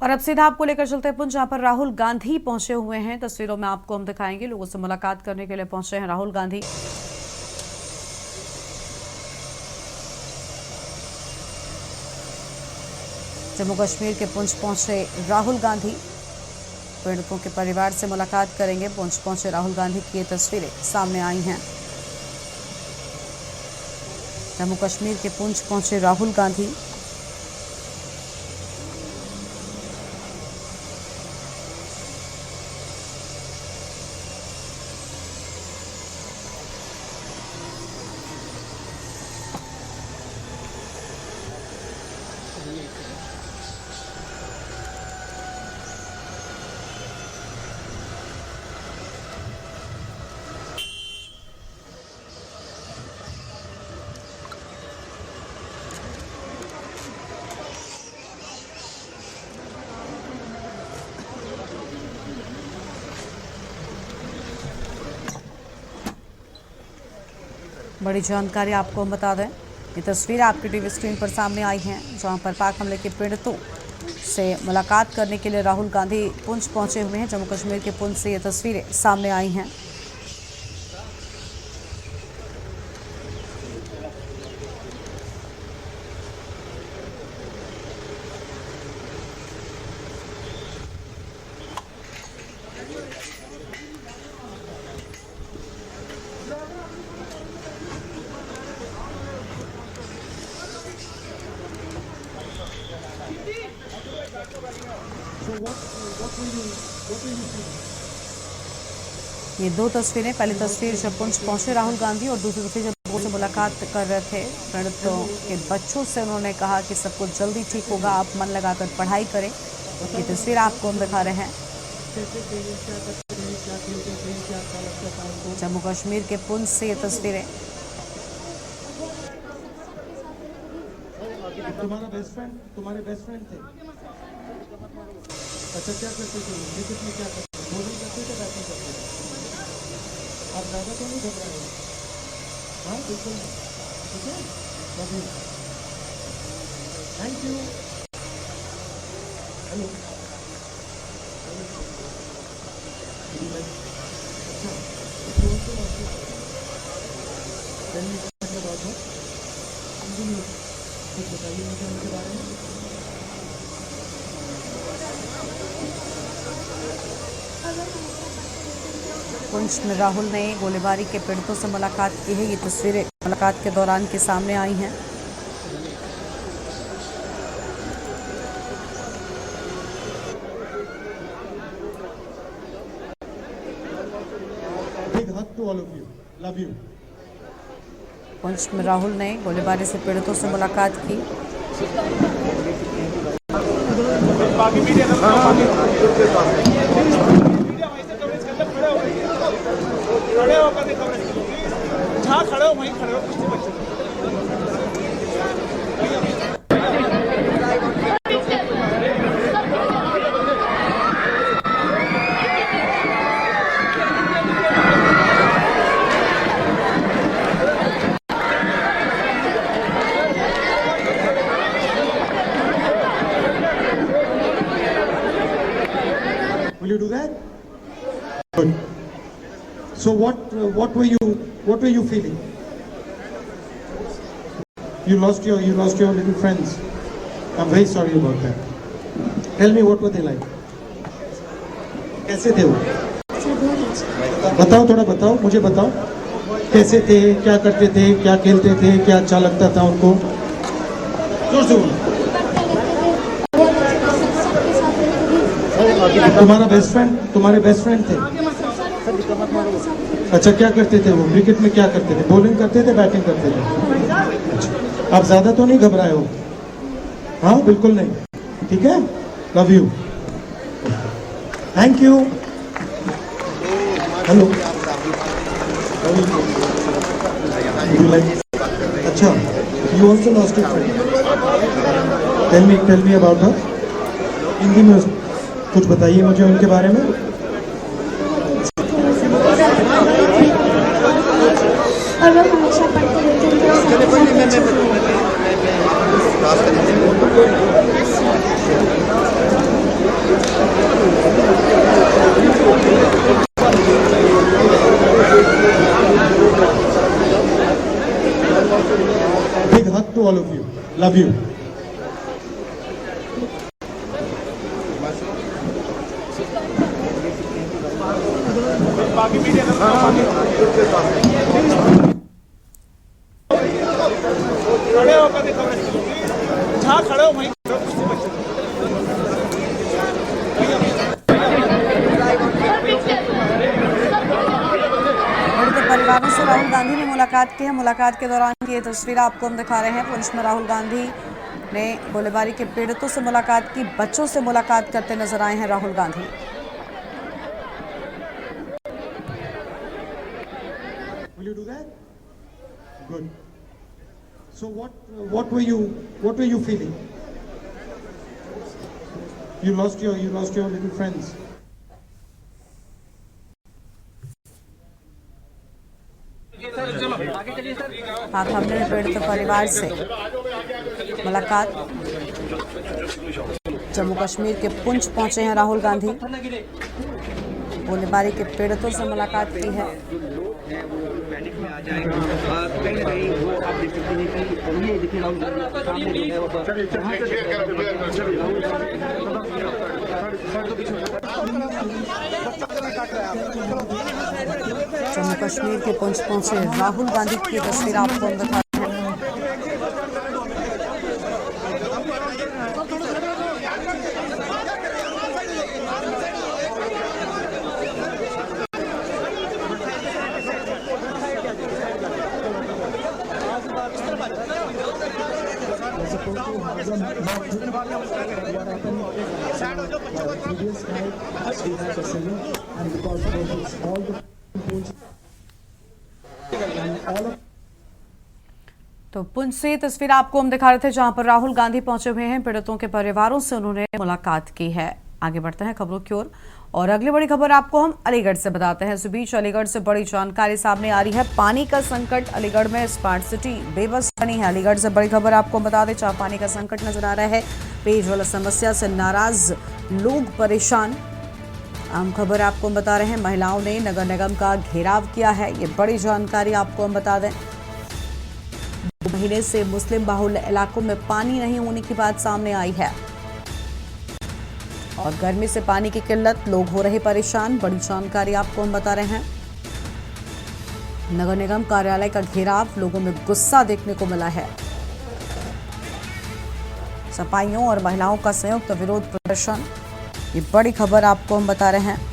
और अब सीधा आपको लेकर चलते हैं पुंछ, जहां पर राहुल गांधी पहुंचे हुए हैं। तस्वीरों में आपको हम दिखाएंगे, लोगों से मुलाकात करने के लिए पहुंचे हैं राहुल गांधी। जम्मू कश्मीर के पुंछ पहुंचे राहुल गांधी, पीड़ितों के परिवार से मुलाकात करेंगे। पुंछ पहुंचे राहुल गांधी की ये तस्वीरें सामने आई हैं। जम्मू कश्मीर के पुंछ पहुंचे राहुल गांधी। बड़ी जानकारी आपको हम बता दें, ये तस्वीर आपकी टीवी स्क्रीन पर सामने आई है, जहां पर पाक हमले के पीड़ितों से मुलाकात करने के लिए राहुल गांधी पुंछ पहुंचे हुए हैं। जम्मू कश्मीर के पुंछ से ये तस्वीरें सामने आई हैं। ये दो तस्वीरें, पहली तस्वीर जब पुंछ पहुंचे राहुल गांधी और दूसरी तस्वीर जब लोगों से मुलाकात कर रहे थे पीड़ितों के बच्चों से। उन्होंने कहा कि सब कुछ जल्दी ठीक होगा, आप मन लगाकर पढ़ाई करें। ये तस्वीर आपको हम दिखा रहे हैं। जम्मू कश्मीर के पुंछ से ये तस्वीरें। तुम्हारे बेस्ट फ्रेंड थे। अच्छा, क्या करते थे? क्रिकेट में क्या करते थे? बॉलिंग करते थे, बैटिंग करते थे? आप ज़्यादा तो नहीं घबराए हो? हाँ, बिल्कुल नहीं। ठीक है, love you, thank you. Hello, कुछ बताइए मुझे उनके बारे में। पुंछ में राहुल ने गोलीबारी के पीड़ितों से मुलाकात की है। ये तस्वीरें मुलाकात के दौरान के सामने आई हैं। Big hug to all of you. Love you. Poonch में राहुल ने गोलीबारी से पीड़ितों से मुलाकात की। जहाँ खड़े हो वहीं खड़े हो। Will you do that? Good. So what were you feeling? You lost your little friends. I'm very sorry about that. Tell me, what were they like? कैसे थे वो? बताओ, थोड़ा बताओ, मुझे बताओ। कैसे थे, क्या करते थे, क्या खेलते थे, क्या अच्छा लगता था उनको? जोर से बोलो। तुम्हारे बेस्ट फ्रेंड थे। अच्छा, क्या करते थे वो? क्रिकेट में क्या करते थे? बॉलिंग करते थे, बैटिंग करते थे? अच्छा, आप ज्यादा तो नहीं घबराए हो? हाँ, बिल्कुल नहीं। ठीक है, love you, thank you. Hello, अच्छा, you also lost your friend. Tell me about her. Hindi में कुछ बताइए मुझे उनके बारे में। और वो हमेशा पढ़ते रहते थे। Love you. बाकी मीडिया खड़े होकर दिखाओ, जहाँ खड़े हो वहीं परिवारों से राहुल गांधी ने मुलाकात की है। मुलाकात के दौरान की ये तस्वीर आपको हम दिखा रहे हैं। पुंछ में राहुल गांधी ने गोलीबारी के पीड़ितों से मुलाकात की, बच्चों से मुलाकात करते नजर आए हैं Rahul Gandhi. Will you do that? Good. So what were you feeling? You lost your little friends. हाँ, हमने पीड़ित परिवार से मुलाकात। जम्मू कश्मीर के पुंछ पहुंचे हैं राहुल गांधी, गोलीबारी के पीड़ितों से मुलाकात की है। जम्मू कश्मीर के पुंछ पहुंचे राहुल गांधी की तस्वीर आपको हम दिखा रहे हैं। तो पुंछ से तस्वीर आपको हम दिखा रहे थे, जहां पर राहुल गांधी पहुंचे हुए हैं। पीड़ितों के परिवारों से उन्होंने मुलाकात की है। आगे बढ़ते हैं खबरों की ओर, और अगली बड़ी खबर आपको हम अलीगढ़ से बताते हैं। इस बीच अलीगढ़ से बड़ी जानकारी सामने आ रही है। पानी का संकट अलीगढ़ में, स्मार्ट सिटी बेबस बनी है। अलीगढ़ से बड़ी खबर आपको बता दें, जहां पानी का संकट नजर आ रहा है। पेयजल समस्या से नाराज लोग परेशान। आम खबर आपको बता रहे हैं, महिलाओं ने नगर निगम का घेराव किया है। ये बड़ी जानकारी आपको हम बता दें। 2 महीने से मुस्लिम बाहुल्य इलाकों में पानी नहीं होने की बात सामने आई है, और गर्मी से पानी की किल्लत, लोग हो रहे परेशान। बड़ी जानकारी आपको हम बता रहे हैं। नगर निगम कार्यालय का घेराव, लोगों में गुस्सा देखने को मिला है। सफाइयों और महिलाओं का संयुक्त विरोध प्रदर्शन, ये बड़ी खबर आपको हम बता रहे हैं।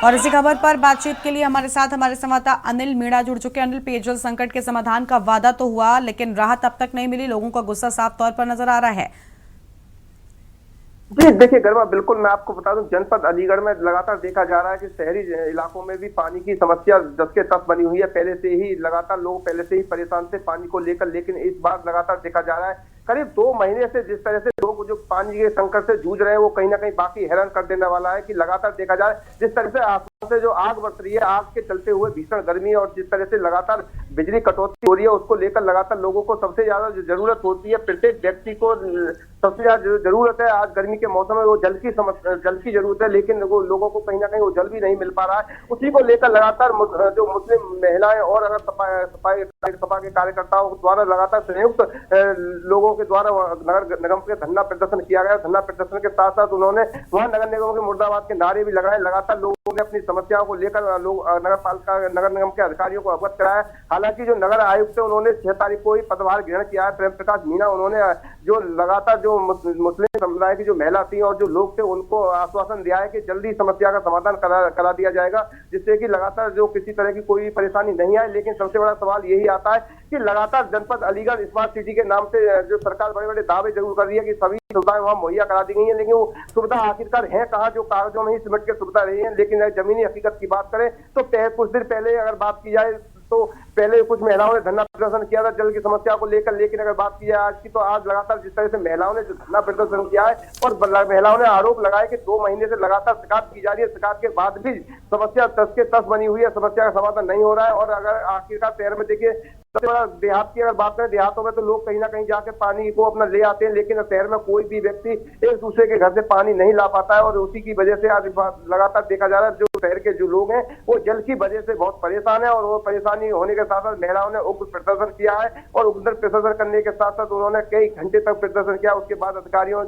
और इसी खबर पर बातचीत के लिए हमारे साथ हमारे संवाददाता अनिल मीणा जुड़ चुके हैं। अनिल, पेयजल संकट के समाधान का वादा तो हुआ, लेकिन राहत अब तक नहीं मिली। लोगों का गुस्सा साफ तौर पर नजर आ रहा है। जी देखिए गरिमा, बिल्कुल मैं आपको बता दूं, जनपद अलीगढ़ में लगातार देखा जा रहा है कि शहरी इलाकों में भी पानी की समस्या दस के तस बनी हुई है। पहले से ही लगातार लोग पहले से ही परेशान थे पानी को लेकर, लेकिन इस बार लगातार देखा जा रहा है करीब 2 महीने से जिस तरह से लोग जो पानी के संकट से जूझ रहे हैं, वो कहीं ना कहीं बाकी हैरान कर देने वाला है कि लगातार देखा जाए जिस तरह से आसमान से जो आग बरस रही है, आग के चलते हुए भीषण गर्मी, और जिस तरह से लगातार बिजली कटौती हो रही है, उसको लेकर लगातार लोगों को सबसे ज्यादा जरूरत होती है। प्रत्येक व्यक्ति को सबसे ज्यादा जरूरत है आज गर्मी के मौसम में, वो जल की जरूरत है, लेकिन वो लोगों को कहीं ना कहीं वो जल भी नहीं मिल पा रहा है। उसी को लेकर लगातार जो मुस्लिम महिलाएं और अगर सपा के कार्यकर्ताओं द्वारा लगातार संयुक्त लोगों के द्वारा नगर निगम के धरना प्रदर्शन किया गया। धरना प्रदर्शन के साथ साथ उन्होंने वहां नगर निगम के मुर्दाबाद के नारे भी लगाए। लगातार लोगों ने अपनी समस्याओं को लेकर नगर निगम के अधिकारियों को अवगत कराया। हालांकि जो नगर आयुक्त है, उन्होंने 6 तारीख को ही पदभार ग्रहण किया है। प्रेम प्रकाश मीणा, उन्होंने जो लगातार जो मुस्लिम समुदाय की जो महिला थी और जो लोग थे, उनको आश्वासन दिया है कि जल्दी समस्या का समाधान करा दिया जाएगा, जिससे कि लगातार जो किसी तरह की कोई परेशानी नहीं आए। लेकिन सबसे बड़ा सवाल यही आता है कि लगातार जनपद अलीगढ़ स्मार्ट सिटी के नाम से जो सरकार बड़े बड़े दावे जरूर कर रही है कि सभी सुविधाएं वहां मुहैया करा दी गई हैं, लेकिन वो सुविधा आखिरकार है कहाँ? जो कागजों में ही सिमट के सुविधा रही है। लेकिन जमीनी हकीकत की बात करें तो कुछ दिन पहले अगर बात की जाए तो पहले कुछ महिलाओं ने धरना प्रदर्शन किया था जल की समस्या को लेकर, लेकिन अगर बात की जाए आज की, तो आज लगातार जिस तरह से महिलाओं ने जो धरना प्रदर्शन किया है और महिलाओं ने आरोप लगाया कि 2 महीने से लगातार शिकायत की जा रही है, शिकायत के बाद भी समस्या तस के तस बनी हुई है, समस्या का समाधान नहीं हो रहा है। और अगर आखिरकार शहर में देखिए सबसे बड़ा देहात की अगर बात करें, देहातों में तो लोग कहीं ना कहीं जाके पानी को अपना ले आते हैं, लेकिन शहर में कोई भी व्यक्ति एक दूसरे के घर से पानी नहीं ला पाता है और उसी की वजह से आज लगातार देखा जा रहा है जो शहर के जो लोग हैं वो जल की वजह से बहुत परेशान है। और वो परेशानी होने के साथ साथ महिलाओं ने उग्र प्रदर्शन किया है और उग्र प्रदर्शन करने के साथ साथ उन्होंने कई घंटे तक प्रदर्शन किया। उसके बाद अधिकारियों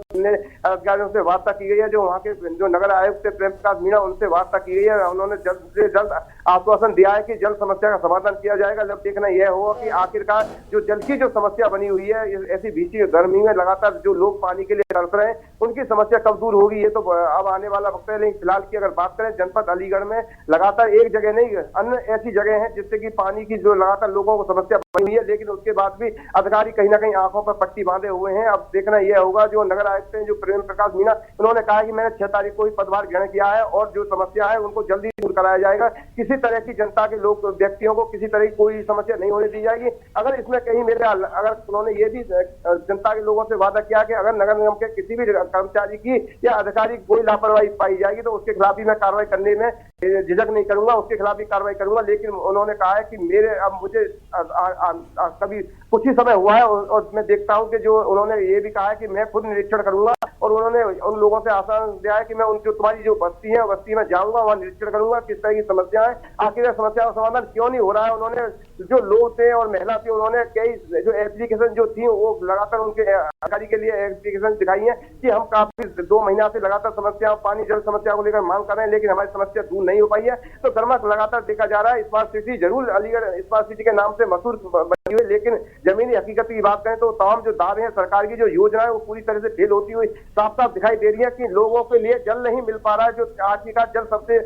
से वार्ता की गई है, जो वहाँ के जो नगर आयुक्त प्रेम प्रकाश मीणा उनसे वार्ता की गई है। उन्होंने जल्द से जल्द आश्वासन दिया है कि जल समस्या का समाधान किया जाएगा। जब देखना यह होगा कि आखिरकार जो जल की जो समस्या बनी हुई है, ऐसी भीषण गर्मी में लगातार जो लोग पानी के लिए तरस रहे हैं, उनकी समस्या कब दूर होगी ये तो अब आने वाला वक्त है। लेकिन फिलहाल की अगर बात करें, जनपद अलीगढ़ में लगातार एक जगह नहीं अन्य ऐसी जगह है जिससे कि पानी की जो लगातार लोगों को समस्या बनी हुई है, लेकिन उसके बाद भी अधिकारी कहीं ना कहीं आंखों पर पट्टी बांधे हुए हैं। अब देखना यह होगा, जो नगर आयुक्त हैं जो प्रेम प्रकाश मीणा, उन्होंने कहा कि मैंने 6 तारीख को ही पदभार ग्रहण किया है और जो समस्या है उनको जल्दी दूर कराया जाएगा। किसी तरह की जनता के लोग व्यक्तियों को किसी तरह की कोई समस्या नहीं होने दी जाएगी। अगर इसमें कहीं अगर उन्होंने ये भी जनता के लोगों से वादा किया कि अगर नगर निगम के किसी भी कर्मचारी की या अधिकारी कोई लापरवाही पाई जाएगी तो उसके खिलाफ भी मैं कार्रवाई करने में झिझक नहीं करूंगा, उसके खिलाफ भी कार्रवाई करूंगा। लेकिन उन्होंने कहा है कि मेरे अब मुझे कभी कुछ ही समय हुआ है और मैं देखता हूं कि जो उन्होंने ये भी कहा है कि मैं खुद निरीक्षण करूंगा और उन्होंने उन लोगों से आश्वासन दिया है कि मैं उनकी तुम्हारी जो बस्ती है बस्ती में जाऊंगा, वहां निरीक्षण करूंगा किस तरह की समस्या है, आखिर समस्या का समाधान क्यों नहीं हो रहा है। उन्होंने जो लोग थे और महिला थी, उन्होंने कई जो एप्लीकेशन जो थी वो लगातार उनके अधिकारी के लिए एप्लीकेशन दिखाई है कि हम काफी 2 महीना से लगातार समस्या पानी जल समस्या को लेकर मांग कर रहे हैं, लेकिन हमारी समस्या दूर नहीं हो पाई है। तो गर्मा लगातार देखा जा रहा है। स्मार्ट सिटी जरूर अलीगढ़ स्मार्ट सिटी के नाम से मशहूर बनी हुई, लेकिन जमीनी हकीकत की बात करें तो तमाम जो दावे हैं सरकार की जो योजना है वो पूरी तरह से फेल होती हुई साफ साफ दिखाई दे रही है कि लोगों के लिए जल नहीं मिल पा रहा है। जो आखिरकार जल सबसे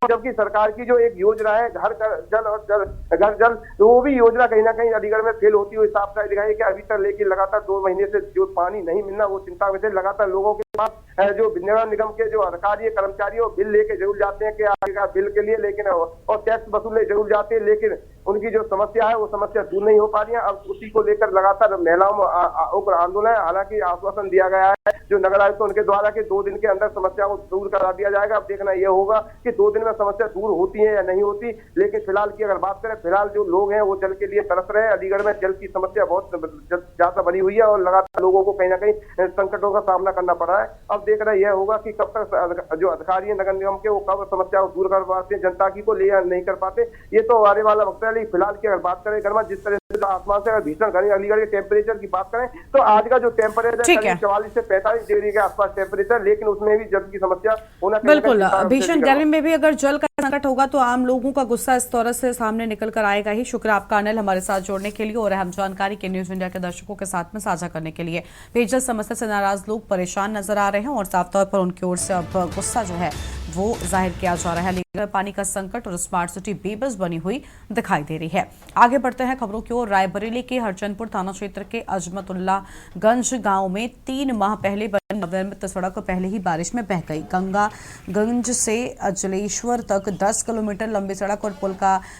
जबकि सरकार की जो एक योजना है घर जल वो भी योजना कहीं ना कहीं अलीगढ़ में फेल होती हुई साफ साफ दिखाई कि अभी तक लेकिन लगातार 2 महीने से जो पानी नहीं मिलना वो चिंता में से लगातार लोगों के पास जो निर्माण निगम के जो अधिकारी कर्मचारी वो बिल लेके जरूर जाते हैं कि आखिरकार बिल के लिए, लेकिन और टैक्स वसूलने जरूर जाते हैं, लेकिन उनकी जो समस्या है वो समस्या दूर नहीं हो पा रही है। अब उसी को लेकर लगातार महिलाओं में उग्र आंदोलन है। हालांकि आश्वासन दिया गया है जो नगर आयुक्त उनके द्वारा कि 2 दिन के अंदर समस्या को दूर करा दिया जाएगा। अब देखना यह होगा कि 2 दिन में समस्या दूर होती है या नहीं होती। लेकिन फिलहाल की अगर बात करें, फिलहाल जो लोग हैं वो जल के लिए तरस रहे हैं। अलीगढ़ में जल की समस्या बहुत ज्यादा बनी हुई है और लगातार लोगों को कहीं ना कहीं संकटों का सामना करना पड़ रहा है। अब देखना यह होगा कि कब तक जो अधिकारी है नगर निगम के वो कब समस्या को दूर कर पाते हैं, जनता की को ले या नहीं कर पाते, ये तो आने वाला वक्त है। लेकिन फिलहाल की अगर बात करें गर्मा, जिस तरह से आसमान से अगर भीषण गर्मी, अलीगढ़ के टेम्परेचर की बात करें तो आज का जो टेम्परेचर 44 से 45 डिग्री के आसपास टेम्परेचर, लेकिन उसमें भी जल की समस्या होना बिल्कुल। भीषण गर्मी में भी अगर जल का संकट होगा तो आम लोगों का गुस्सा इस तरह से सामने निकल कर आएगा ही। शुक्र आपका अनिल हमारे साथ जोड़ने के लिए और अहम जानकारी के न्यूज इंडिया के दर्शकों के साथ में साझा करने के लिए। पेयजल समस्या से नाराज लोग परेशान नजर आ रहे हैं और साफ तौर पर उनकी ओर से अब गुस्सा जो है वो जाहिर किया जा रहा है। पानी का संकट और स्मार्ट सिटी बेबस बनी हुई दिखाई दे रही है। आगे बढ़ते हैं खबरों की ओर। रायबरेली के हरचंदपुर थाना क्षेत्र के अजमतुल्लागंज गांव में 3 माह पहले बनी नवनिर्मित सड़क पहले ही बारिश में बह गई। गंगागंज से अजलेश्वर तक 10 किलोमीटर लंबी सड़क और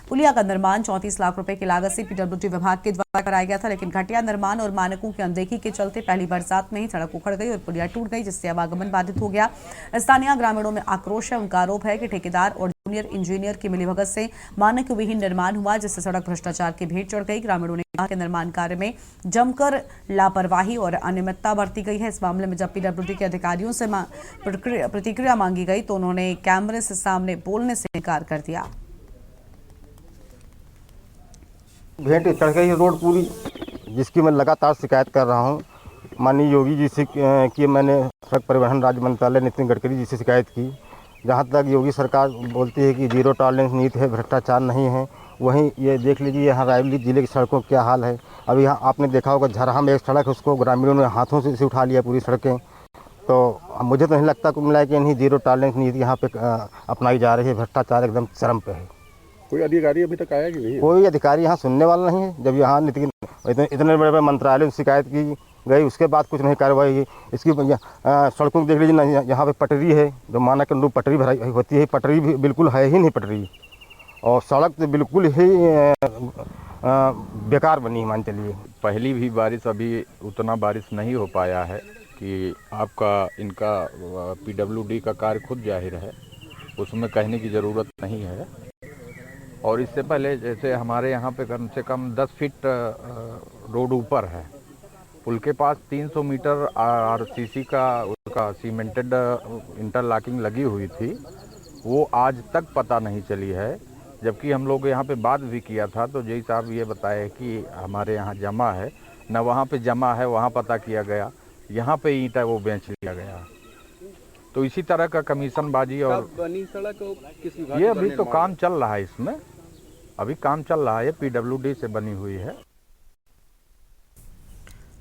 पुलिया का निर्माण 34 लाख रुपए की लागत से पीडब्ल्यूडी विभाग के द्वारा कराया गया था, लेकिन घटिया निर्माण और मानकों की अनदेखी के चलते पहली बरसात में ही सड़क उखड़ गई और पुलिया टूट गई, जिससे आवागमन बाधित हो गया। स्थानीय ग्रामीणों में आक्रोश है। उनका आरोप है कि ठेकेदार और जूनियर इंजीनियर की मिलीभगत से मानक विहीन निर्माण हुआ, जिससे सड़क भ्रष्टाचार की भेंट चढ़ गई। ग्रामीणों ने कहा कि निर्माण कार्य में जमकर लापरवाही और अनियमितता बरती गई है। इस मामले में जब पीडब्ल्यूडी के अधिकारियों से प्रतिक्रिया मांगी गई तो उन्होंने कैमरे से सामने बोलने से इनकार कर दिया। भेंट चढ़ गई रोड पूरी, जिसकी मैं लगातार शिकायत कर रहा हूँ माननीय योगी जी से कि मैंने सड़क परिवहन राज्य मंत्रालय नितिन गडकरी जी से शिकायत की। जहाँ तक योगी सरकार बोलती है कि 0 टॉलरेंस नीति है, भ्रष्टाचार नहीं है, वहीं ये देख लीजिए यहाँ रायबरेली जिले की सड़कों का क्या हाल है। अभी यहाँ आपने देखा होगा झरहा में एक सड़क है, उसको ग्रामीणों ने हाथों से उठा लिया पूरी सड़कें। तो मुझे तो नहीं लगता कुल मिला कि इन्हीं 0 टॉलरेंस नीति यहाँ पे अपनाई जा रही है। भ्रष्टाचार एकदम चरम पे है। कोई अधिकारी अभी तक आया कि नहीं? कोई अधिकारी यहाँ सुनने वाला नहीं है। जब यहाँ नितिन इतने बड़े बड़े मंत्रालय में शिकायत की गई, उसके बाद कुछ नहीं कार्रवाई हुई। इसकी सड़कों को देख लीजिए, यहाँ पे पटरी है, जो मानक के अनुरूप पटरी भराई होती है, पटरी भी बिल्कुल है ही नहीं पटरी। और सड़क तो बिल्कुल ही बेकार बनी मान चलिए। पहली भी बारिश अभी उतना बारिश नहीं हो पाया है कि आपका इनका PWD का कार्य खुद जाहिर है, उसमें कहने की ज़रूरत नहीं है। और इससे पहले जैसे हमारे यहाँ पे कम से कम 10 फीट रोड ऊपर है, पुल के पास 300 मीटर RCC का उसका सीमेंटेड इंटरलॉकिंग लगी हुई थी, वो आज तक पता नहीं चली है। जबकि हम लोग यहाँ पे बात भी किया था तो जय साहब ये बताए कि हमारे यहाँ जमा है, न वहाँ पे जमा है, वहाँ पता किया गया, यहाँ पे ईंटा वो बेच लिया गया। तो इसी तरह का कमीशनबाजी। और बनी सड़क किस विभाग ये अभी तो काम चल रहा है, इसमें अभी काम चल रहा है, PWD से बनी हुई है।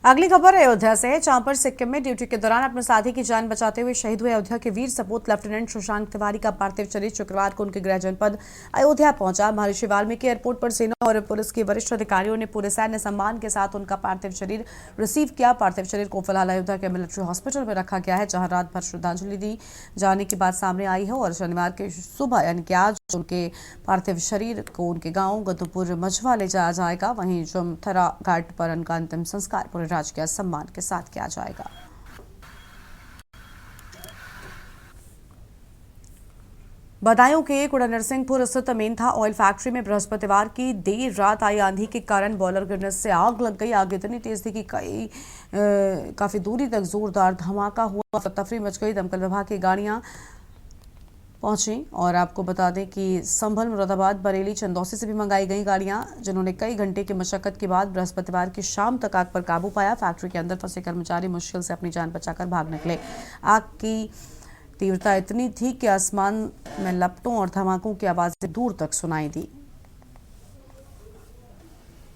अगली खबर अयोध्या से है, जहां पर सिक्किम में ड्यूटी के दौरान अपने साथी की जान बचाते हुए शहीद हुए अयोध्या के वीर सपूत लेफ्टिनेंट सुशांत तिवारी का पार्थिव शरीर शुक्रवार को उनके गृह जनपद अयोध्या पहुंचा। महर्षि वाल्मीकि एयरपोर्ट पर सेना और पुलिस के वरिष्ठ अधिकारियों ने पूरे सैन्य सम्मान के साथ उनका पार्थिव शरीर रिसीव किया। पार्थिव शरीर को फिलहाल अयोध्या के मिलिट्री हॉस्पिटल में रखा गया है, जहां रात भर श्रद्धांजलि दी जाने की बात सामने आई है और शनिवार की सुबह यानी कि आज उनके पार्थिव शरीर को उनके गांव गद्दुपुर मझवा ले जाया जाएगा। वहीं जमथरा घाट पर उनका अंतिम संस्कार पूरे राजकीय सम्मान के साथ किया जाएगा। बदायूं के कुड़ा नरसिंहपुर स्थित मेंथा ऑयल फैक्ट्री में बृहस्पतिवार की देर रात आई आंधी के कारण बॉयलर गिरने से आग लग गई। आग इतनी तेज थी कि काफी दूरी तक जोरदार धमाका हुआ, तफरी मच गई। दमकल विभाग की गाड़ियां पहुंची और आपको बता दें कि संभल, मुरादाबाद, बरेली, चंदौसी से भी मंगाई गई गाड़ियां, जिन्होंने कई घंटे की मशक्कत के बाद बृहस्पतिवार की शाम तक आग पर काबू पाया। फैक्ट्री के अंदर फंसे कर्मचारी मुश्किल से अपनी जान बचाकर भाग निकले। आग की तीव्रता इतनी थी कि आसमान में लपटों और धमाकों की आवाजें दूर तक सुनाई दी।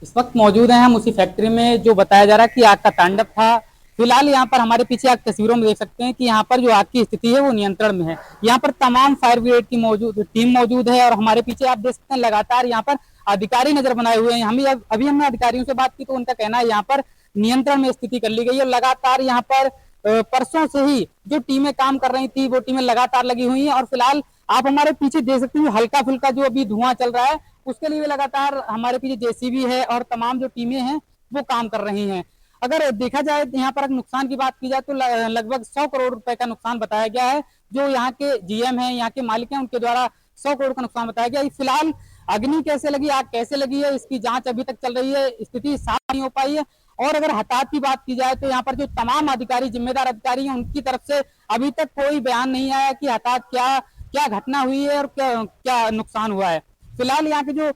इस वक्त मौजूद हैं हम उसी फैक्ट्री में जो बताया जा रहा है कि आग का तांडव था। फिलहाल यहाँ पर हमारे पीछे आप तस्वीरों में देख सकते हैं कि यहाँ पर जो आग की स्थिति है वो नियंत्रण में है। यहाँ पर तमाम फायर ब्रिगेड की टीम मौजूद है और हमारे पीछे आप देख सकते हैं लगातार यहाँ पर अधिकारी नजर बनाए हुए हैं। अभी हमने अधिकारियों से बात की तो उनका कहना है यहाँ पर नियंत्रण में स्थिति कर ली गई है और लगातार यहाँ पर परसों से ही जो टीमें काम कर रही थी वो टीमें लगातार लगी हुई हैं और फिलहाल आप हमारे पीछे देख सकते हैं हल्का फुल्का जो अभी धुआं चल रहा है उसके लिए लगातार हमारे पीछे JCB है और तमाम जो टीमें हैं वो काम कर रही हैं। अगर देखा जाए यहाँ पर नुकसान की बात की जाए तो लगभग 100 करोड़ रुपए का नुकसान बताया गया है। जो यहाँ के GM हैं, यहाँ के मालिक हैं, उनके द्वारा 100 करोड़ का नुकसान बताया गया। फिलहाल अग्नि कैसे लगी, आग कैसे लगी है, इसकी जांच अभी तक चल रही है, स्थिति साफ नहीं हो पाई है। और अगर हताहत की बात की जाए तो यहाँ पर जो तमाम अधिकारी, जिम्मेदार अधिकारी हैं, उनकी तरफ से अभी तक कोई बयान नहीं आया कि हताहत क्या घटना हुई है और क्या नुकसान हुआ है। फिलहाल यहाँ के जो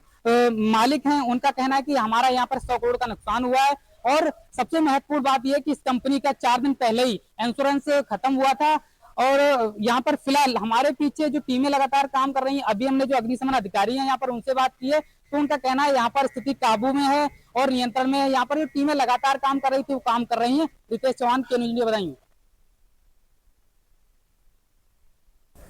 मालिक हैं उनका कहना है कि हमारा यहाँ पर 100 करोड़ का नुकसान हुआ है और सबसे महत्वपूर्ण बात यह कि इस कंपनी का 4 दिन पहले ही इंश्योरेंस खत्म हुआ था। और यहाँ पर फिलहाल हमारे पीछे जो टीमें लगातार काम कर रही हैं, अभी हमने जो अग्निशमन अधिकारी हैं यहाँ पर उनसे बात की है तो उनका कहना है यहाँ पर स्थिति काबू में है और नियंत्रण में है। यहाँ पर जो टीमें लगातार काम कर रही थी वो काम कर रही हैं। रितेश चौहान के न्यूज़ बताइए।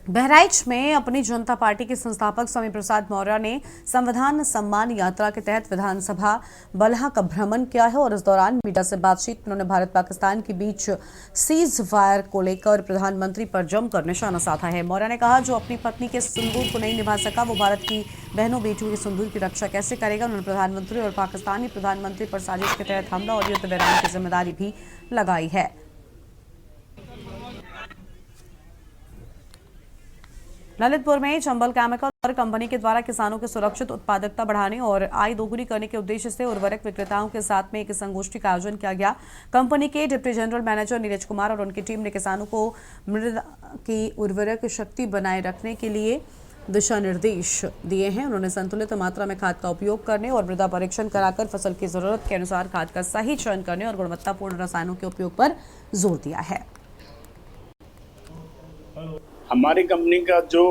बहराइच में अपनी जनता पार्टी के संस्थापक स्वामी प्रसाद मौर्य ने संविधान सम्मान यात्रा के तहत विधानसभा बल्हा का भ्रमण किया है और इस दौरान मीडिया से बातचीत में उन्होंने भारत पाकिस्तान के बीच सीज फायर को लेकर प्रधानमंत्री पर जमकर निशाना साधा है। मौर्य ने कहा, जो अपनी पत्नी के सिंदूर को नहीं निभा सका वो भारत की बहनों बेटियों के सिंदूर की रक्षा कैसे करेगा। उन्होंने प्रधानमंत्री और पाकिस्तानी प्रधानमंत्री पर साजिश के तहत हमला और युद्ध विराम की जिम्मेदारी भी लगाई है। ललितपुर में चंबल केमिकल कंपनी के द्वारा किसानों की सुरक्षित उत्पादकता बढ़ाने और आय दोगुनी करने के उद्देश्य से उर्वरक विक्रेताओं के साथ में एक संगोष्ठी का आयोजन किया गया। कंपनी के deputy general manager Neeraj Kumar और उनकी टीम ने किसानों को मृदा की उर्वरक शक्ति बनाए रखने के लिए दिशा निर्देश दिए हैं। उन्होंने संतुलित मात्रा में खाद का उपयोग करने और मृदा परीक्षण कराकर फसल की जरूरत के अनुसार खाद का सही चयन करने और गुणवत्तापूर्ण रसायनों के उपयोग पर जोर दिया है। हमारी कंपनी का जो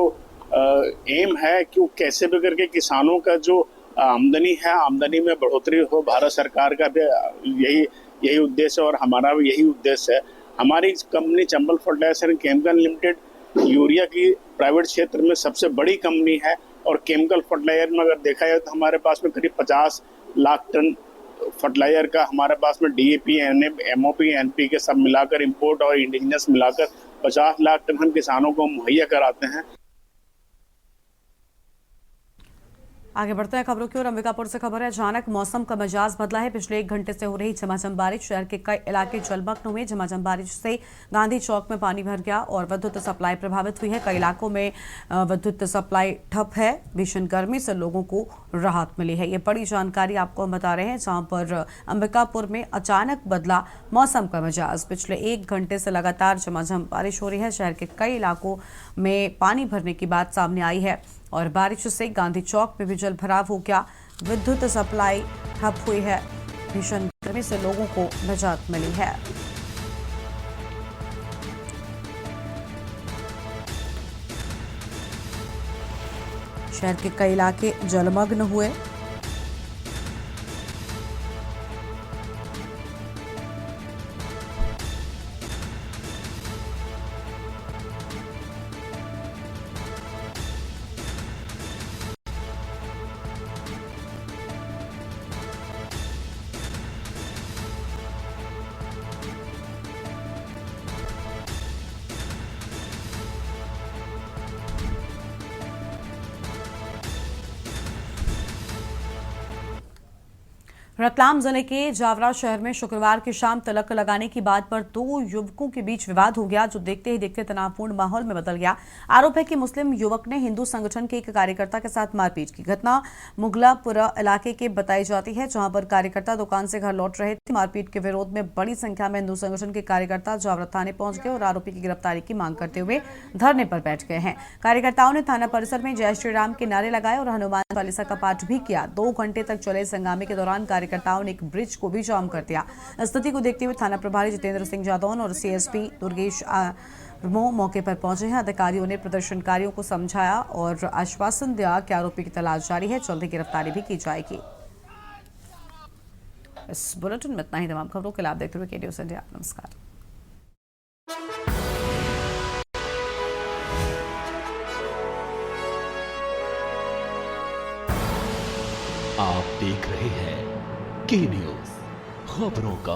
एम है कि वो कैसे भी करके किसानों का जो आमदनी है, आमदनी में बढ़ोतरी हो। भारत सरकार का भी यही उद्देश्य है और हमारा भी यही उद्देश्य है। हमारी company Chambal fertiliser and chemical limited urea की प्राइवेट क्षेत्र में सबसे बड़ी कंपनी है और केमिकल फर्टिलाइजर में अगर देखा जाए तो हमारे पास में करीब 50 लाख टन फर्टिलाइजर का हमारे पास में DAP, MOP, NPK सब मिलाकर इंपोर्ट और इंडिजिनस मिलाकर 50 लाख टन हम किसानों को मुहैया कराते हैं। आगे बढ़ते हैं खबरों की ओर। अंबिकापुर से खबर है, अचानक मौसम का मिजाज बदला है। पिछले 1 घंटे से हो रही झमाझम बारिश, शहर के कई इलाके जलमग्न हुए। झमाझम बारिश से गांधी चौक में पानी भर गया और विद्युत सप्लाई प्रभावित हुई है। कई इलाकों में विद्युत सप्लाई ठप है। भीषण गर्मी से लोगों को राहत मिली है। ये बड़ी जानकारी आपको हम बता रहे हैं, जहां पर अंबिकापुर में अचानक बदला मौसम का मिजाज। पिछले 1 घंटे से लगातार झमाझम बारिश हो रही है। शहर के कई इलाकों में पानी भरने की बात सामने आई है और बारिश से गांधी चौक में भी जल भराव हो गया। विद्युत सप्लाई ठप हुई है। भीषण गर्मी से लोगों को निजात मिली है। शहर के कई इलाके जलमग्न हुए। रतलाम जिले के जावरा शहर में शुक्रवार की शाम तिलक लगाने की बात पर 2 युवकों के बीच विवाद हो गया, जो देखते ही देखते तनावपूर्ण माहौल में बदल गया। आरोप है कि मुस्लिम युवक ने हिंदू संगठन के एक कार्यकर्ता के साथ मारपीट की। घटना मुगलापुरा इलाके के बताई जाती है, जहां पर कार्यकर्ता दुकान से घर लौट रहे थे। मारपीट के विरोध में बड़ी संख्या में हिंदू संगठन के कार्यकर्ता जावरा थाने पहुंच गए और आरोपी की गिरफ्तारी की मांग करते हुए धरने पर बैठ गए हैं। कार्यकर्ताओं ने थाना परिसर में जय श्री राम के नारे लगाए और हनुमान चालीसा का पाठ भी किया। 2 घंटे तक चले इस हंगामे के दौरान कार्यकर्ताओं ने एक ब्रिज को भी जाम कर दिया। स्थिति को देखते हुए थाना प्रभारी जितेंद्र सिंह जादौन और सीएसपी दुर्गेश मौके पर पहुंचे हैं। अधिकारियों ने प्रदर्शनकारियों को समझाया और आश्वासन दिया कि आरोपी की तलाश जारी है, जल्द ही गिरफ्तारी भी की जाएगी। इस बुलेटिन में इतना ही। तमाम खबरों के लिए आप देखते हुए के न्यूज़ इंडिया। नमस्कार। आप देख रहे हैं के न्यूज़, खबरों का